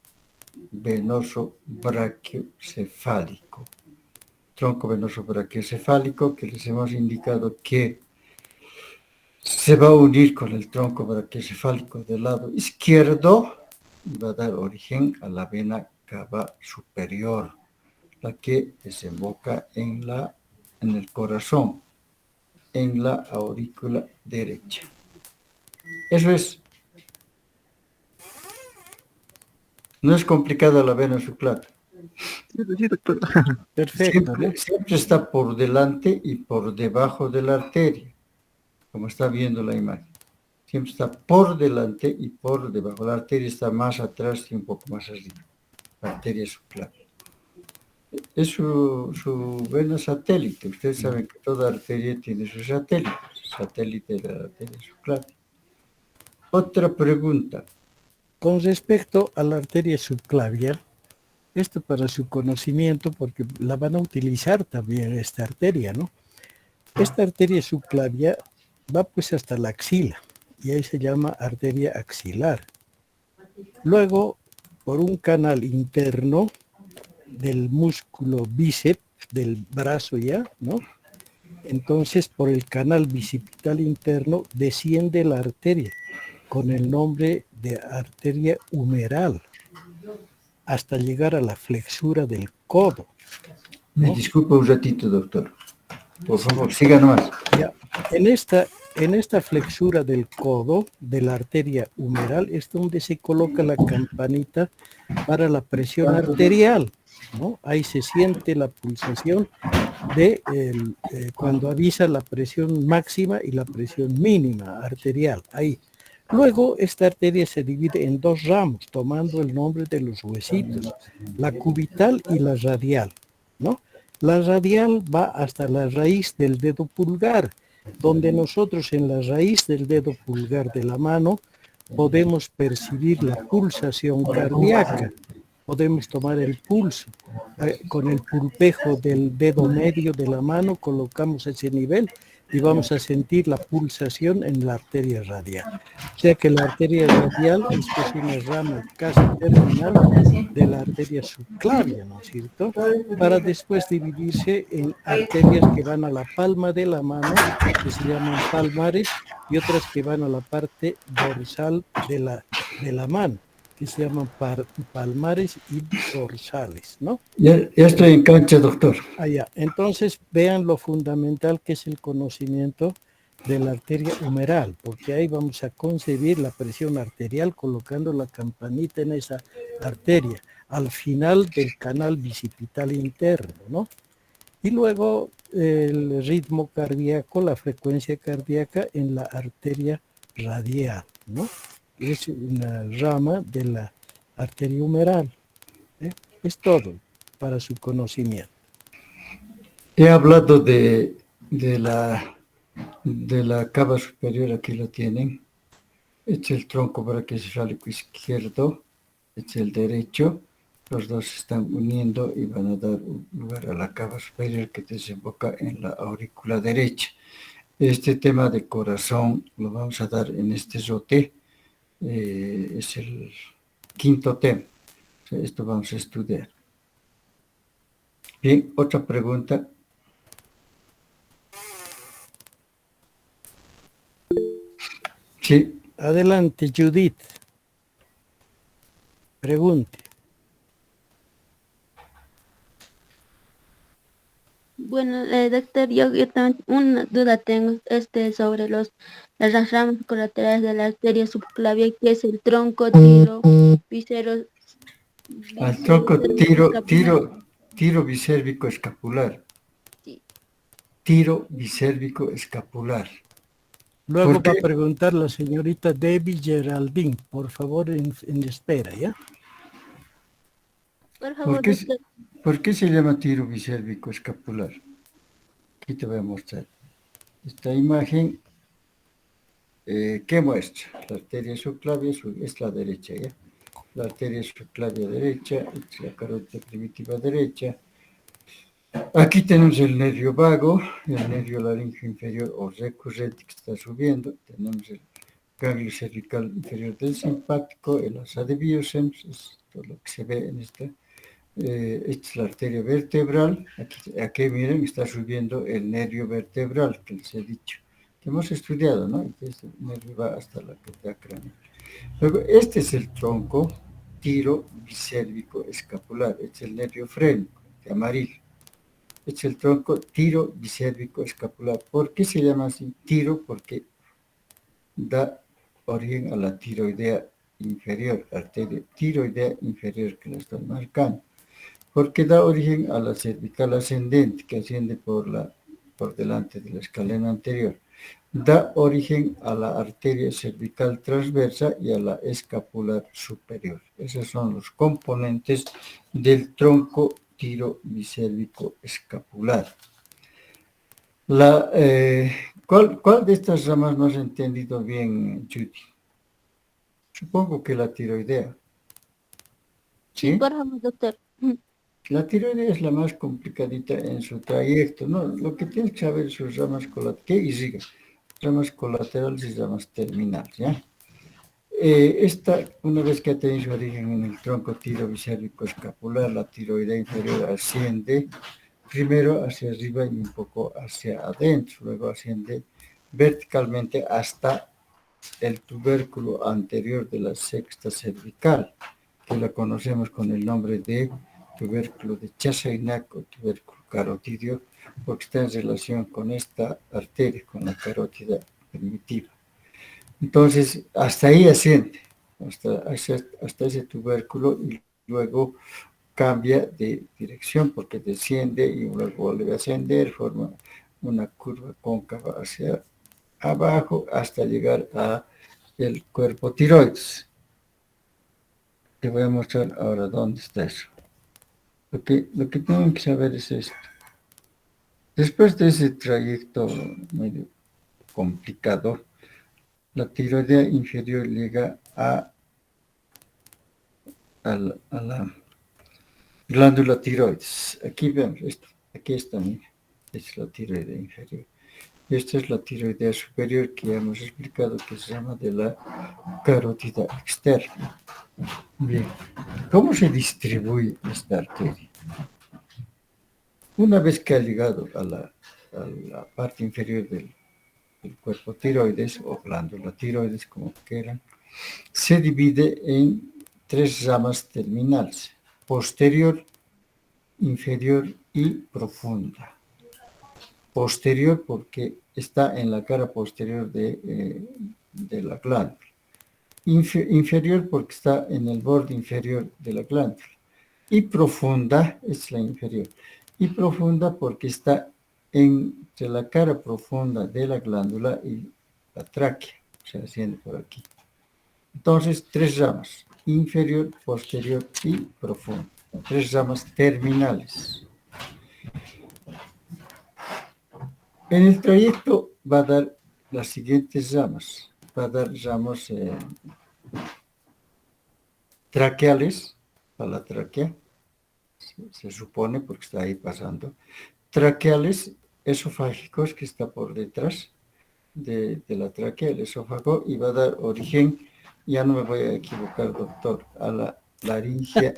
venoso brachiocefálico. Tronco venoso brachiocefálico que les hemos indicado que se va a unir con el tronco brachiocefálico del lado izquierdo y va a dar origen a la vena cava superior, la que desemboca en el corazón, en la aurícula derecha. Eso es. No es complicada la vena subclavia. Sí, doctor. Perfecto, ¿no? Siempre está por delante y por debajo de la arteria, como está viendo la imagen. Siempre está por delante y por debajo. La arteria está más atrás y un poco más arriba. La arteria subclavia. Es su vena satélite. Ustedes saben que toda arteria tiene su satélite de la arteria subclavia. Otra pregunta. Con respecto a la arteria subclavia, esto para su conocimiento, porque la van a utilizar también esta arteria, ¿no? Esta arteria subclavia va pues hasta la axila y ahí se llama arteria axilar. Luego, por un canal interno del músculo bíceps, del brazo ya, ¿no? Entonces, por el canal bicipital interno desciende la arteria con el nombre de arteria humeral hasta llegar a la flexura del codo. Me disculpa un ratito, doctor. Por favor, siga nomás. Ya. En esta flexura del codo, de la arteria humeral, es donde se coloca la campanita para la presión arterial, ¿no? Ahí se siente la pulsación de cuando avisa la presión máxima y la presión mínima arterial, ahí. Luego, esta arteria se divide en dos ramos, tomando el nombre de los huesitos, la cubital y la radial, ¿no? La radial va hasta la raíz del dedo pulgar, donde nosotros en la raíz del dedo pulgar de la mano podemos percibir la pulsación cardíaca, podemos tomar el pulso. Con el pulpejo del dedo medio de la mano colocamos ese nivel y vamos a sentir la pulsación en la arteria radial. O sea que la arteria radial es pues una rama casi terminal de la arteria subclavia, ¿no es cierto? Para después dividirse en arterias que van a la palma de la mano, que se llaman palmares, y otras que van a la parte dorsal de la mano. que se llaman palmares y dorsales, ¿no? Ya estoy en cancha, doctor. Allá. Entonces, vean lo fundamental que es el conocimiento de la arteria humeral, porque ahí vamos a concebir la presión arterial colocando la campanita en esa arteria, al final del canal bicipital interno, ¿no? Y luego el ritmo cardíaco, la frecuencia cardíaca en la arteria radial, ¿no? Es una rama de la arteria humeral. ¿Eh? Es todo para su conocimiento. He hablado de la cava superior, aquí lo tienen. Este es el tronco braquiocefálico izquierdo, este es el derecho. Los dos se están uniendo y van a dar lugar a la cava superior que desemboca en la aurícula derecha. Este tema de corazón lo vamos a dar en este zote. Es el quinto tema. O sea, esto vamos a estudiar. Bien, otra pregunta. Sí. Adelante, Judith. Pregunte. Bueno, doctor, yo también una duda tengo sobre las ramas colaterales de la arteria subclavia, que es el tronco, tiro, vísceros, Al tronco escapular. tiro bisérvico escapular. Sí. Tiro bisérvico escapular. Luego ¿Por va a qué? preguntar la señorita Debbie Geraldine. Por favor, en espera, ¿ya? Por ¿Por favor, qué, doctor. ¿Por qué se llama tiro bisérvico escapular? Aquí te voy a mostrar. Esta imagen, ¿qué muestra? La arteria subclavia es la derecha, ¿ya? La arteria subclavia derecha, es la carótida primitiva derecha. Aquí tenemos el nervio vago, el nervio laríngeo inferior o recurrente que está subiendo. Tenemos el ganglio cervical inferior del simpático, el asa de Biosems, es todo lo que se ve en esta. Esta es la arteria vertebral. Aquí miren, está subiendo el nervio vertebral, que les he dicho, que hemos estudiado, ¿no? Este nervio va hasta la cavidad craneal. Luego, este es el tronco tiro bisérvico escapular, este es el nervio frénico, de amarillo. Este es el tronco tiro bisérvico escapular. ¿Por qué se llama así? Tiro, porque da origen a la tiroidea inferior, arteria tiroidea inferior que la estoy marcando. Porque da origen a la cervical ascendente que asciende por delante de la escalera anterior. Da origen a la arteria cervical transversa y a la escapular superior. Esos son los componentes del tronco tiro bisérvico escapular. ¿Cuál de estas ramas no has entendido bien, Judy? Supongo que la tiroidea. Sí, ¿Sí? por favor, doctor. La tiroidea es la más complicadita en su trayecto, ¿no? Lo que tienes que saber sus ramas colaterales, ¿qué? Y sigue, ramas colaterales y ramas terminales, ¿ya? Esta, una vez que ha tenido su origen en el tronco tiro bisérvico escapular, la tiroidea inferior asciende primero hacia arriba y un poco hacia adentro, luego asciende verticalmente hasta el tubérculo anterior de la sexta cervical, que la conocemos con el nombre de tubérculo de Chassaignac o tubérculo carotidio, porque está en relación con esta arteria, con la carótida primitiva. Entonces, hasta ahí asciende, hasta ese tubérculo, y luego cambia de dirección porque desciende y luego vuelve a ascender, forma una curva cóncava hacia abajo hasta llegar a el cuerpo tiroides. Te voy a mostrar ahora dónde está eso. Lo que tienen que saber es esto. Después de ese trayecto medio complicado, la tiroidea inferior llega a la glándula tiroides. Aquí vemos esto. Aquí está, mira. Esta es la tiroidea inferior. Esta es la tiroidea superior que ya hemos explicado, que se llama de la carótida externa. Bien, ¿cómo se distribuye esta arteria? Una vez que ha llegado a la parte inferior del cuerpo tiroides o glándula tiroides, como quieran, se divide en tres ramas terminales: posterior, inferior y profunda. Posterior porque está en la cara posterior de la glándula. Inferior porque está en el borde inferior de la glándula. Y profunda es la inferior. Y profunda porque está entre la cara profunda de la glándula y la tráquea. Se asciende por aquí. Entonces, tres ramas: inferior, posterior y profunda. Tres ramas terminales. En el trayecto va a dar las siguientes ramas. Va a dar ramas traqueales, para la tráquea, se supone, porque está ahí pasando. Traqueales esofágicos, que está por detrás de la tráquea, el esófago, y va a dar origen, ya no me voy a equivocar, doctor, a la laringe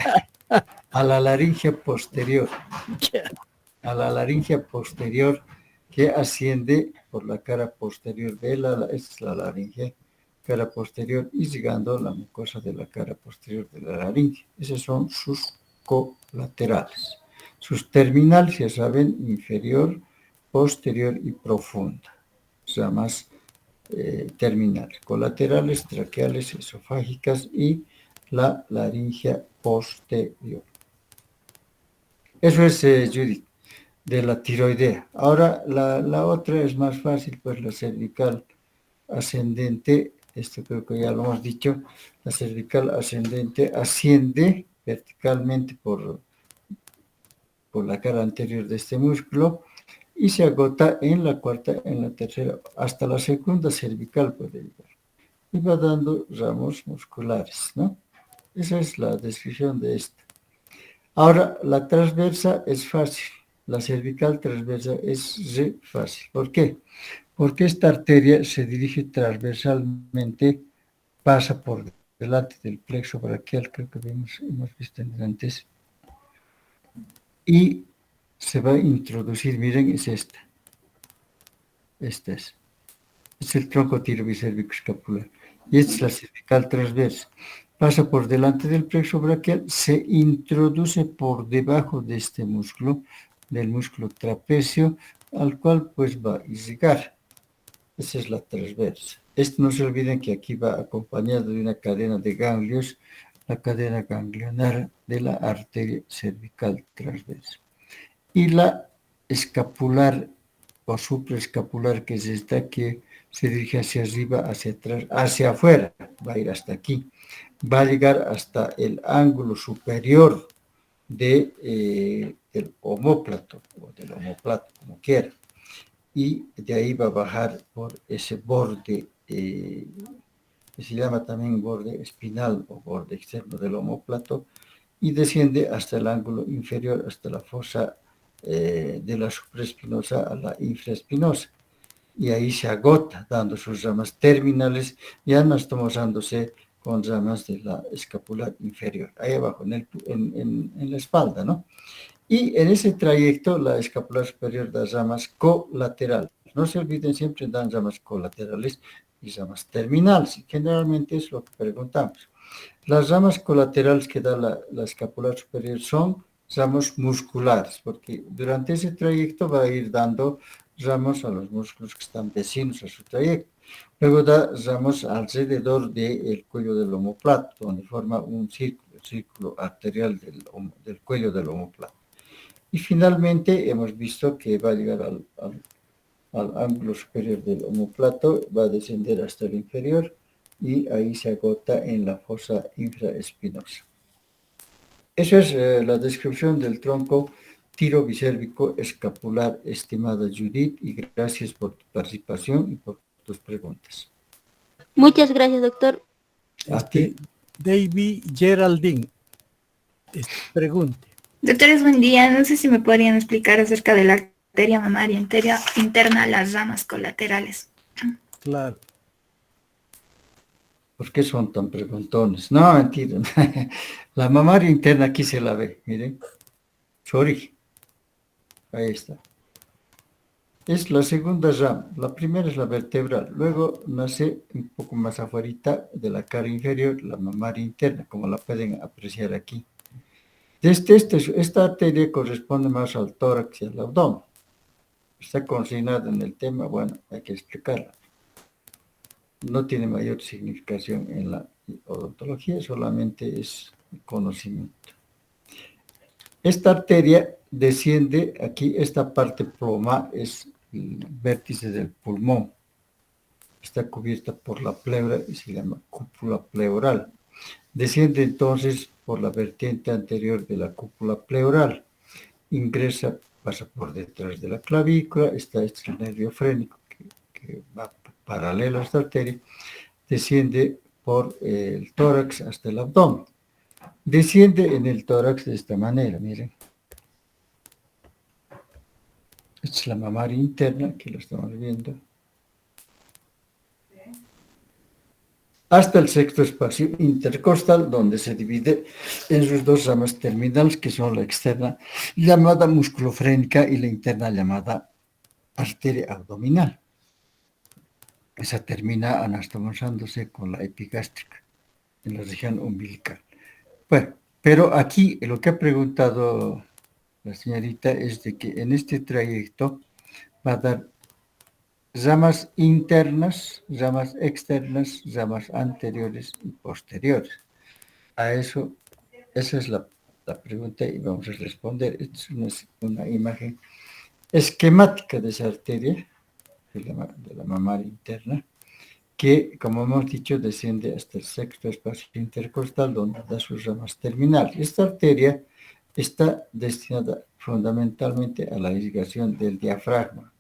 posterior. A la laringe posterior, que asciende por la cara posterior de esta es la laringe, cara posterior, y llegando a la mucosa de la cara posterior de la laringe. Esos son sus colaterales. Sus terminales, ya saben, inferior, posterior y profunda. Ramas terminales. Colaterales, traqueales, esofágicas y la laringe posterior. Eso es, Judith, de la tiroidea. Ahora, la otra es más fácil, pues la cervical ascendente. Esto creo que ya lo hemos dicho. La cervical ascendente asciende verticalmente por la cara anterior de este músculo y se agota en la cuarta, en la tercera, hasta la segunda cervical puede llegar. Y va dando ramos musculares, ¿no? Esa es la descripción de esto. Ahora, la transversa es fácil. La cervical transversa es re fácil. ¿Por qué? Porque esta arteria se dirige transversalmente, pasa por delante del plexo braquial, creo que hemos visto antes, y se va a introducir, miren, es esta. Esta es el tronco tirobicervico escapular. Y esta es la cervical transversa. Pasa por delante del plexo braquial, se introduce por debajo de este músculo, del músculo trapecio, al cual pues va a llegar. Esa es la transversa. Esto no se olviden que aquí va acompañado de una cadena de ganglios, la cadena ganglionar de la arteria cervical transversa. Y la escapular o supraescapular, que es esta, que se dirige hacia arriba, hacia atrás, hacia afuera, va a ir hasta aquí. Va a llegar hasta el ángulo superior del omóplato, o del omóplato, como quiera. Y de ahí va a bajar por ese borde, que se llama también borde espinal o borde externo del omóplato, y desciende hasta el ángulo inferior, hasta la fosa de la supraespinosa a la infraespinosa. Y ahí se agota, dando sus ramas terminales, ya no estamos dándose con ramas de la escapular inferior, ahí abajo, en la espalda, ¿no? Y en ese trayecto, la escapular superior da ramas colaterales. No se olviden, siempre dan ramas colaterales y ramas terminales. Generalmente es lo que preguntamos. Las ramas colaterales que da la escapular superior son ramas musculares, porque durante ese trayecto va a ir dando ramos a los músculos que están vecinos a su trayecto. Luego da ramos alrededor del cuello del omóplato, donde forma un círculo, el círculo arterial del cuello del omóplato. Y finalmente hemos visto que va a llegar al ángulo superior del omóplato, va a descender hasta el inferior y ahí se agota en la fosa infraespinosa. Esa es la descripción del tronco tirobicérvico escapular, estimada Judith, y gracias por tu participación y por tus preguntas. Muchas gracias, doctor. A ti. David Geraldine, pregunte. Doctores, buen día. No sé si me podrían explicar acerca de la arteria mamaria interna, las ramas colaterales. Claro. ¿Por qué son tan preguntones? No, mentira. La mamaria interna aquí se la ve, miren. Su origen. Ahí está. es la segunda rama. La primera es la vertebral. Luego nace un poco más afuera de la cara inferior, la mamaria interna, como la pueden apreciar aquí. Esta arteria corresponde más al tórax y al abdomen. Está consignada en el tema, bueno, hay que explicarla. No tiene mayor significación en la odontología, solamente es conocimiento. Esta arteria desciende aquí, esta parte ploma es el vértice del pulmón. Está cubierta por la pleura y se llama cúpula pleural. Desciende entonces por la vertiente anterior de la cúpula pleural. Ingresa, pasa por detrás de la clavícula, está el nervio frénico que va paralelo a esta arteria, desciende por el tórax hasta el abdomen. Desciende en el tórax de esta manera, miren. Esta es la mamaria interna, que lo estamos viendo. Hasta el sexto espacio intercostal, donde se divide en sus dos ramas terminales, que son la externa llamada musculofrénica y la interna llamada arteria abdominal. Esa termina anastomosándose con la epigástrica, en la región umbilical. Bueno, pero aquí lo que ha preguntado la señorita es de que en este trayecto va a dar ramas internas, ramas externas, ramas anteriores y posteriores. A eso, esa es la pregunta y vamos a responder. Esta es una imagen esquemática de esa arteria, de la mamaria interna, que, como hemos dicho, desciende hasta el sexto espacio intercostal, donde da sus ramas terminales. Esta arteria está destinada fundamentalmente a la irrigación del diafragma,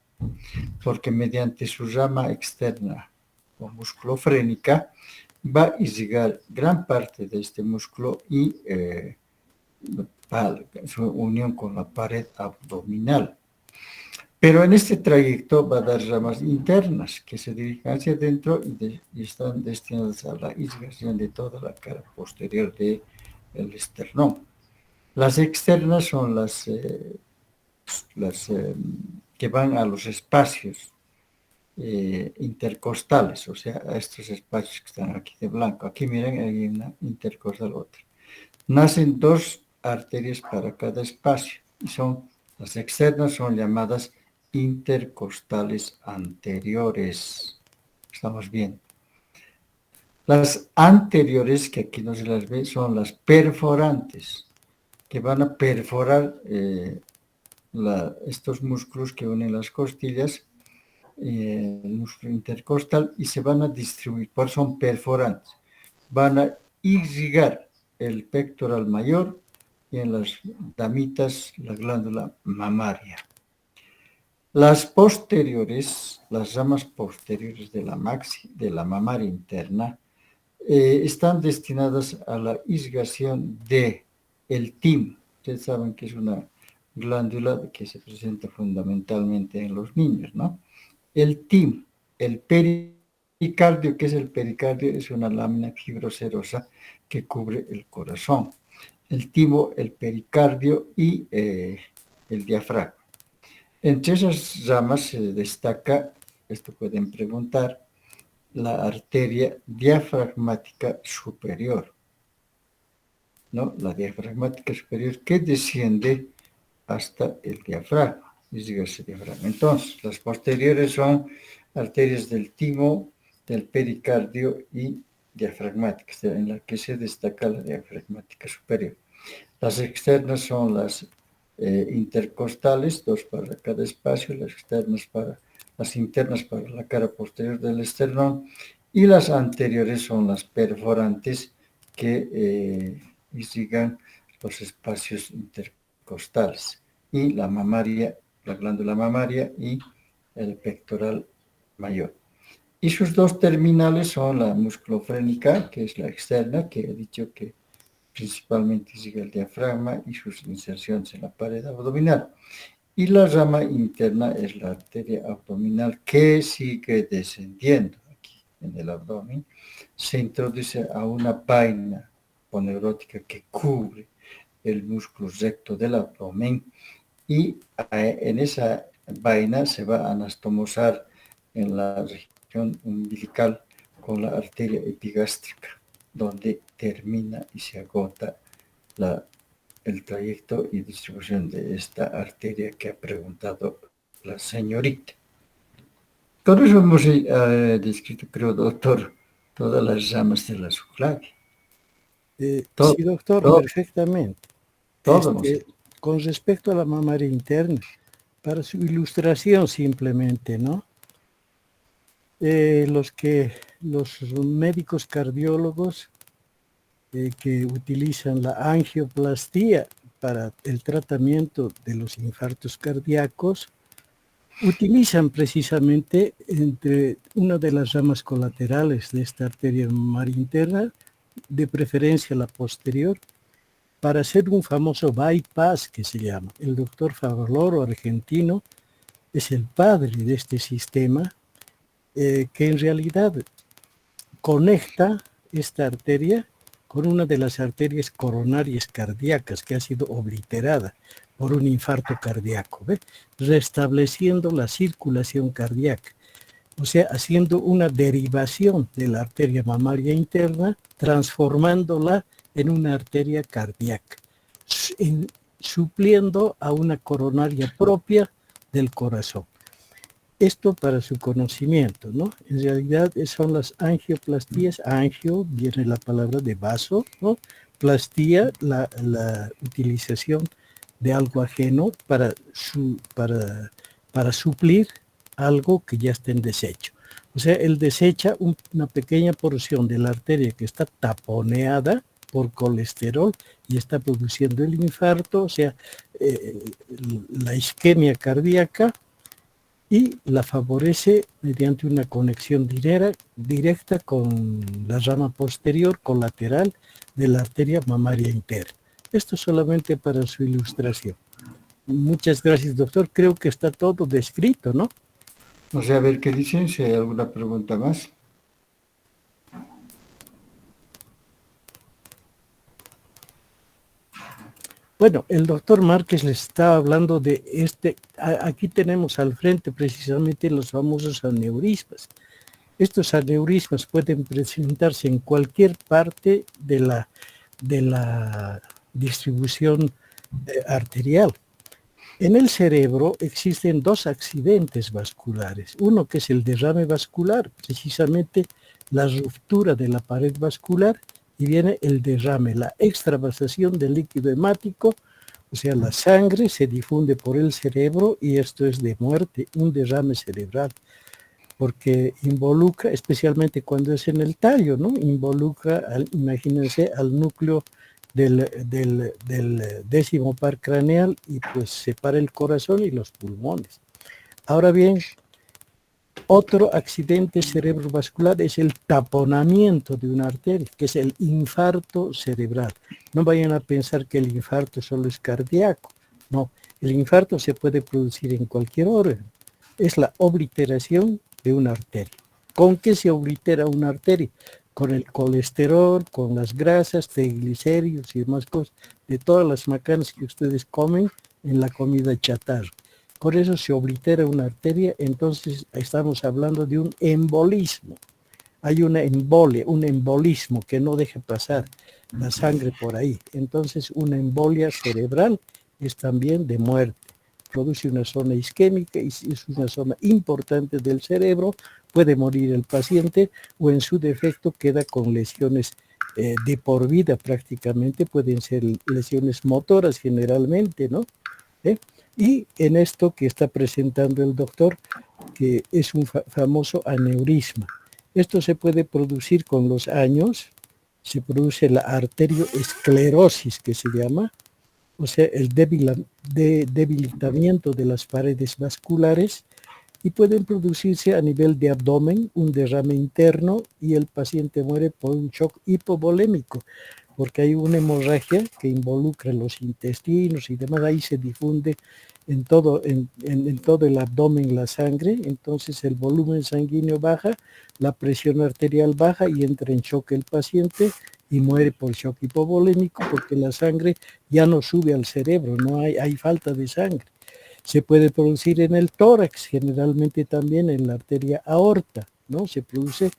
porque mediante su rama externa o musculofrénica va a irrigar gran parte de este músculo y su unión con la pared abdominal. Pero en este trayecto va a dar ramas internas que se dirigen hacia adentro y están destinadas a la irrigación de toda la cara posterior del esternón. Las externas son las que van a los espacios intercostales, o sea, a estos espacios que están aquí de blanco. Aquí miren, hay una intercostal, otra. Nacen dos arterias para cada espacio y las externas son llamadas intercostales anteriores. Estamos bien. Las anteriores, que aquí no se las ve, son las perforantes, que van a perforar estos músculos que unen las costillas, el músculo intercostal, y se van a distribuir, por son perforantes. Van a irrigar el pectoral mayor y en las damitas la glándula mamaria. Las posteriores, las ramas posteriores de la mamaria interna, están destinadas a la irrigación del timo. Ustedes saben que es una glándula que se presenta fundamentalmente en los niños, ¿no? El timo, el pericardio, ¿qué es el pericardio? Es una lámina fibroserosa que cubre el corazón. El timo, el pericardio y el diafragma. Entre esas ramas se destaca, esto pueden preguntar, la arteria diafragmática superior, ¿no? La diafragmática superior que desciende hasta el diafragma, Entonces, las posteriores son arterias del timo, del pericardio y diafragmáticas, en la que se destaca la diafragmática superior. Las externas son las intercostales, dos para cada espacio, las internas para la cara posterior del esternón, y las anteriores son las perforantes que irrigan los espacios intercostales, y la mamaria, la glándula mamaria y el pectoral mayor. Y sus dos terminales son la musculofrénica, que es la externa, que he dicho que principalmente sigue el diafragma y sus inserciones en la pared abdominal. Y la rama interna es la arteria abdominal que sigue descendiendo aquí en el abdomen. Se introduce a una vaina poneurótica que cubre el músculo recto del abdomen y en esa vaina se va a anastomosar en la región umbilical con la arteria epigástrica, donde termina y se agota el trayecto y distribución de esta arteria que ha preguntado la señorita. Por eso hemos descrito, creo, doctor, todas las ramas de la subclavia. Todo, Sí, doctor, todo, perfectamente. todo hemos Con respecto a la mamaria interna, para su ilustración simplemente, ¿no? Los médicos cardiólogos que utilizan la angioplastía para el tratamiento de los infartos cardíacos, utilizan precisamente entre una de las ramas colaterales de esta arteria mamaria interna, de preferencia la posterior, para hacer un famoso bypass que se llama. El doctor Favaloro, argentino, es el padre de este sistema que en realidad conecta esta arteria con una de las arterias coronarias cardíacas que ha sido obliterada por un infarto cardíaco, ¿ve? Restableciendo la circulación cardíaca, o sea, haciendo una derivación de la arteria mamaria interna, transformándola en una arteria cardíaca, supliendo a una coronaria propia del corazón. Esto para su conocimiento, ¿no? En realidad son las angioplastías. Angio viene la palabra de vaso, ¿no? Plastía, la utilización de algo ajeno para suplir algo que ya está en desecho. O sea, él desecha una pequeña porción de la arteria que está taponeada por colesterol y está produciendo el infarto, o sea, la isquemia cardíaca, y la favorece mediante una conexión directa con la rama posterior colateral de la arteria mamaria interna. Esto solamente para su ilustración. Muchas gracias, doctor. Creo que está todo descrito, ¿no? No sé, a ver qué dicen, si hay alguna pregunta más. Bueno, el doctor Márquez les estaba hablando de aquí tenemos al frente precisamente los famosos aneurismas. Estos aneurismas pueden presentarse en cualquier parte de la distribución arterial. En el cerebro existen dos accidentes vasculares. Uno que es el derrame vascular, precisamente la ruptura de la pared vascular, y viene el derrame, la extravasación del líquido hemático, o sea, la sangre se difunde por el cerebro y esto es de muerte, un derrame cerebral, porque involucra, especialmente cuando es en el tallo, ¿no? Involucra, imagínense, al núcleo del décimo par craneal y pues separa el corazón y los pulmones. Ahora bien, otro accidente cerebrovascular es el taponamiento de una arteria, que es el infarto cerebral. No vayan a pensar que el infarto solo es cardíaco. No, el infarto se puede producir en cualquier órgano. Es la obliteración de una arteria. ¿Con qué se oblitera una arteria? Con el colesterol, con las grasas, triglicéridos y demás cosas, de todas las macanas que ustedes comen en la comida chatarra. Por eso se oblitera una arteria, entonces estamos hablando de un embolismo. Hay una embolia, un embolismo que no deja pasar la sangre por ahí. Entonces una embolia cerebral es también de muerte. Produce una zona isquémica y si es una zona importante del cerebro, puede morir el paciente o en su defecto queda con lesiones de por vida prácticamente, pueden ser lesiones motoras generalmente, ¿no? Y en esto que está presentando el doctor, que es un famoso aneurisma. Esto se puede producir con los años, se produce la arterioesclerosis que se llama, o sea, el debilitamiento de las paredes vasculares, y pueden producirse a nivel de abdomen un derrame interno y el paciente muere por un shock hipovolémico, porque hay una hemorragia que involucra los intestinos y demás, ahí se difunde en todo el abdomen la sangre, entonces el volumen sanguíneo baja, la presión arterial baja y entra en shock el paciente y muere por shock hipovolémico porque la sangre ya no sube al cerebro, no hay falta de sangre. Se puede producir en el tórax, generalmente también en la arteria aorta, ¿no? Se produce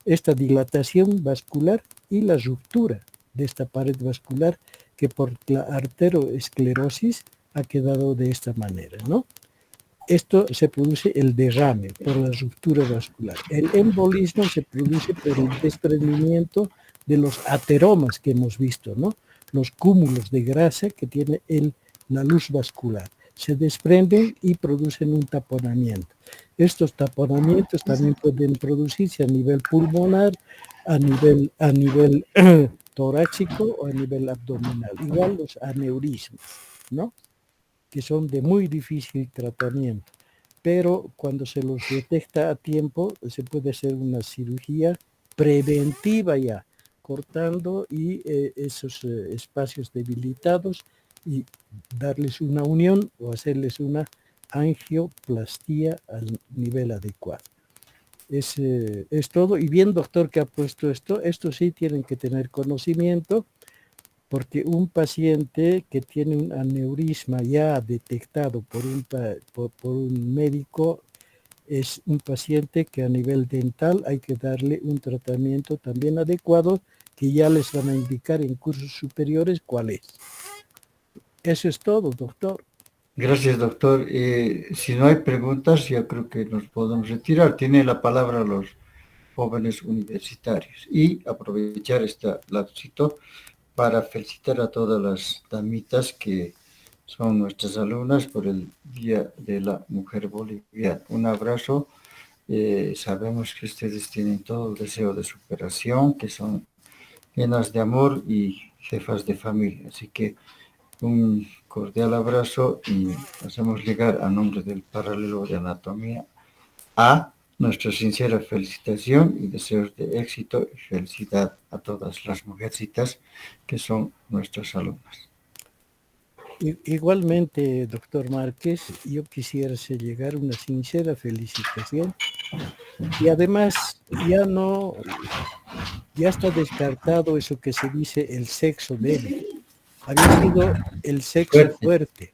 esta dilatación vascular y la ruptura de esta pared vascular que por la arteriosclerosis ha quedado de esta manera, ¿no? Esto se produce el derrame por la ruptura vascular. El embolismo se produce por el desprendimiento de los ateromas que hemos visto, ¿no? Los cúmulos de grasa que tiene la luz vascular. Se desprenden y producen un taponamiento. Estos taponamientos también pueden producirse a nivel pulmonar, a nivel torácico o a nivel abdominal. Igual los aneurismas, ¿no? Que son de muy difícil tratamiento, pero cuando se los detecta a tiempo, se puede hacer una cirugía preventiva ya, cortando esos espacios debilitados y darles una unión o hacerles una angioplastía al nivel adecuado. Es todo. Y bien, doctor, que ha puesto esto sí tienen que tener conocimiento, porque un paciente que tiene un aneurisma ya detectado por un médico es un paciente que a nivel dental hay que darle un tratamiento también adecuado, que ya les van a indicar en cursos superiores cuál es. Eso es todo, doctor. Gracias, doctor. Si no hay preguntas, yo creo que nos podemos retirar. Tiene la palabra los jóvenes universitarios. Y aprovechar esta lapsito para felicitar a todas las damitas que son nuestras alumnas por el Día de la Mujer Boliviana. Un abrazo. Sabemos que ustedes tienen todo el deseo de superación, que son llenas de amor y jefas de familia. Así que un cordial abrazo y hacemos llegar a nombre del Paralelo de Anatomía a nuestra sincera felicitación y deseos de éxito y felicidad a todas las mujercitas que son nuestras alumnas. Igualmente, doctor Márquez, yo quisiera hacer llegar una sincera felicitación y además ya está descartado eso que se dice el sexo débil. Había sido el sexo fuerte,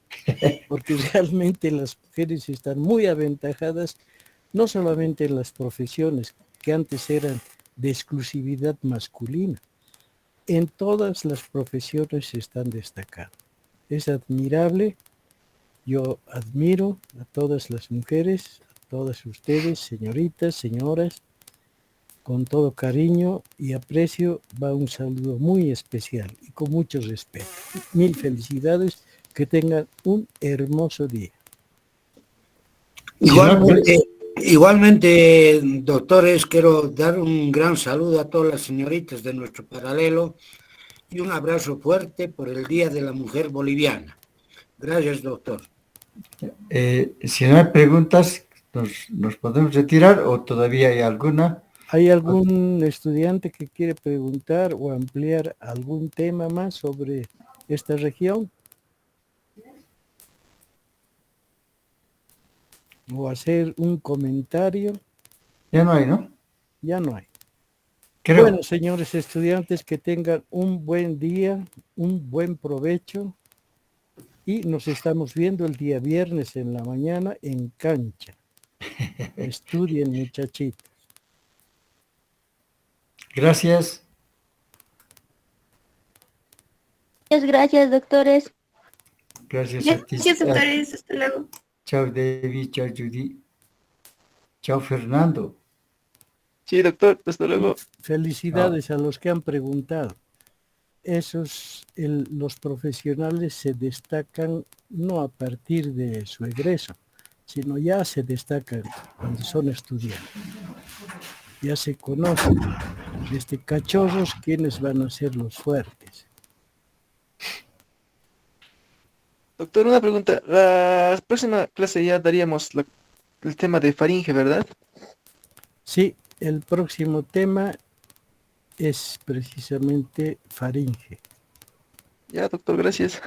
porque realmente las mujeres están muy aventajadas, no solamente en las profesiones que antes eran de exclusividad masculina, en todas las profesiones se están destacando. Es admirable, yo admiro a todas las mujeres, a todas ustedes, señoritas, señoras, con todo cariño y aprecio va un saludo muy especial y con mucho respeto. Mil felicidades, que tengan un hermoso día. Igualmente, doctores, quiero dar un gran saludo a todas las señoritas de nuestro paralelo y un abrazo fuerte por el Día de la Mujer Boliviana. Gracias, doctor. Si no hay preguntas, ¿nos podemos retirar o todavía hay alguna? ¿Hay algún estudiante que quiere preguntar o ampliar algún tema más sobre esta región? ¿O hacer un comentario? Ya no hay, ¿no? Ya no hay. Creo. Bueno, señores estudiantes, que tengan un buen día, un buen provecho y nos estamos viendo el día viernes en la mañana en cancha. Estudien, muchachitos. Gracias. Muchas gracias, doctores. Gracias a ti. Gracias, doctores. Hasta luego. Chao, David. Chao, Judy. Chao, Fernando. Sí, doctor, hasta luego. Felicidades a los que han preguntado. Los profesionales se destacan no a partir de su egreso, sino ya se destacan cuando son estudiantes. Ya se conocen desde cachorros quiénes van a ser los fuertes. Doctor, una pregunta. La próxima clase ya daríamos el tema de faringe, ¿verdad? Sí, el próximo tema es precisamente faringe. Ya, doctor, gracias.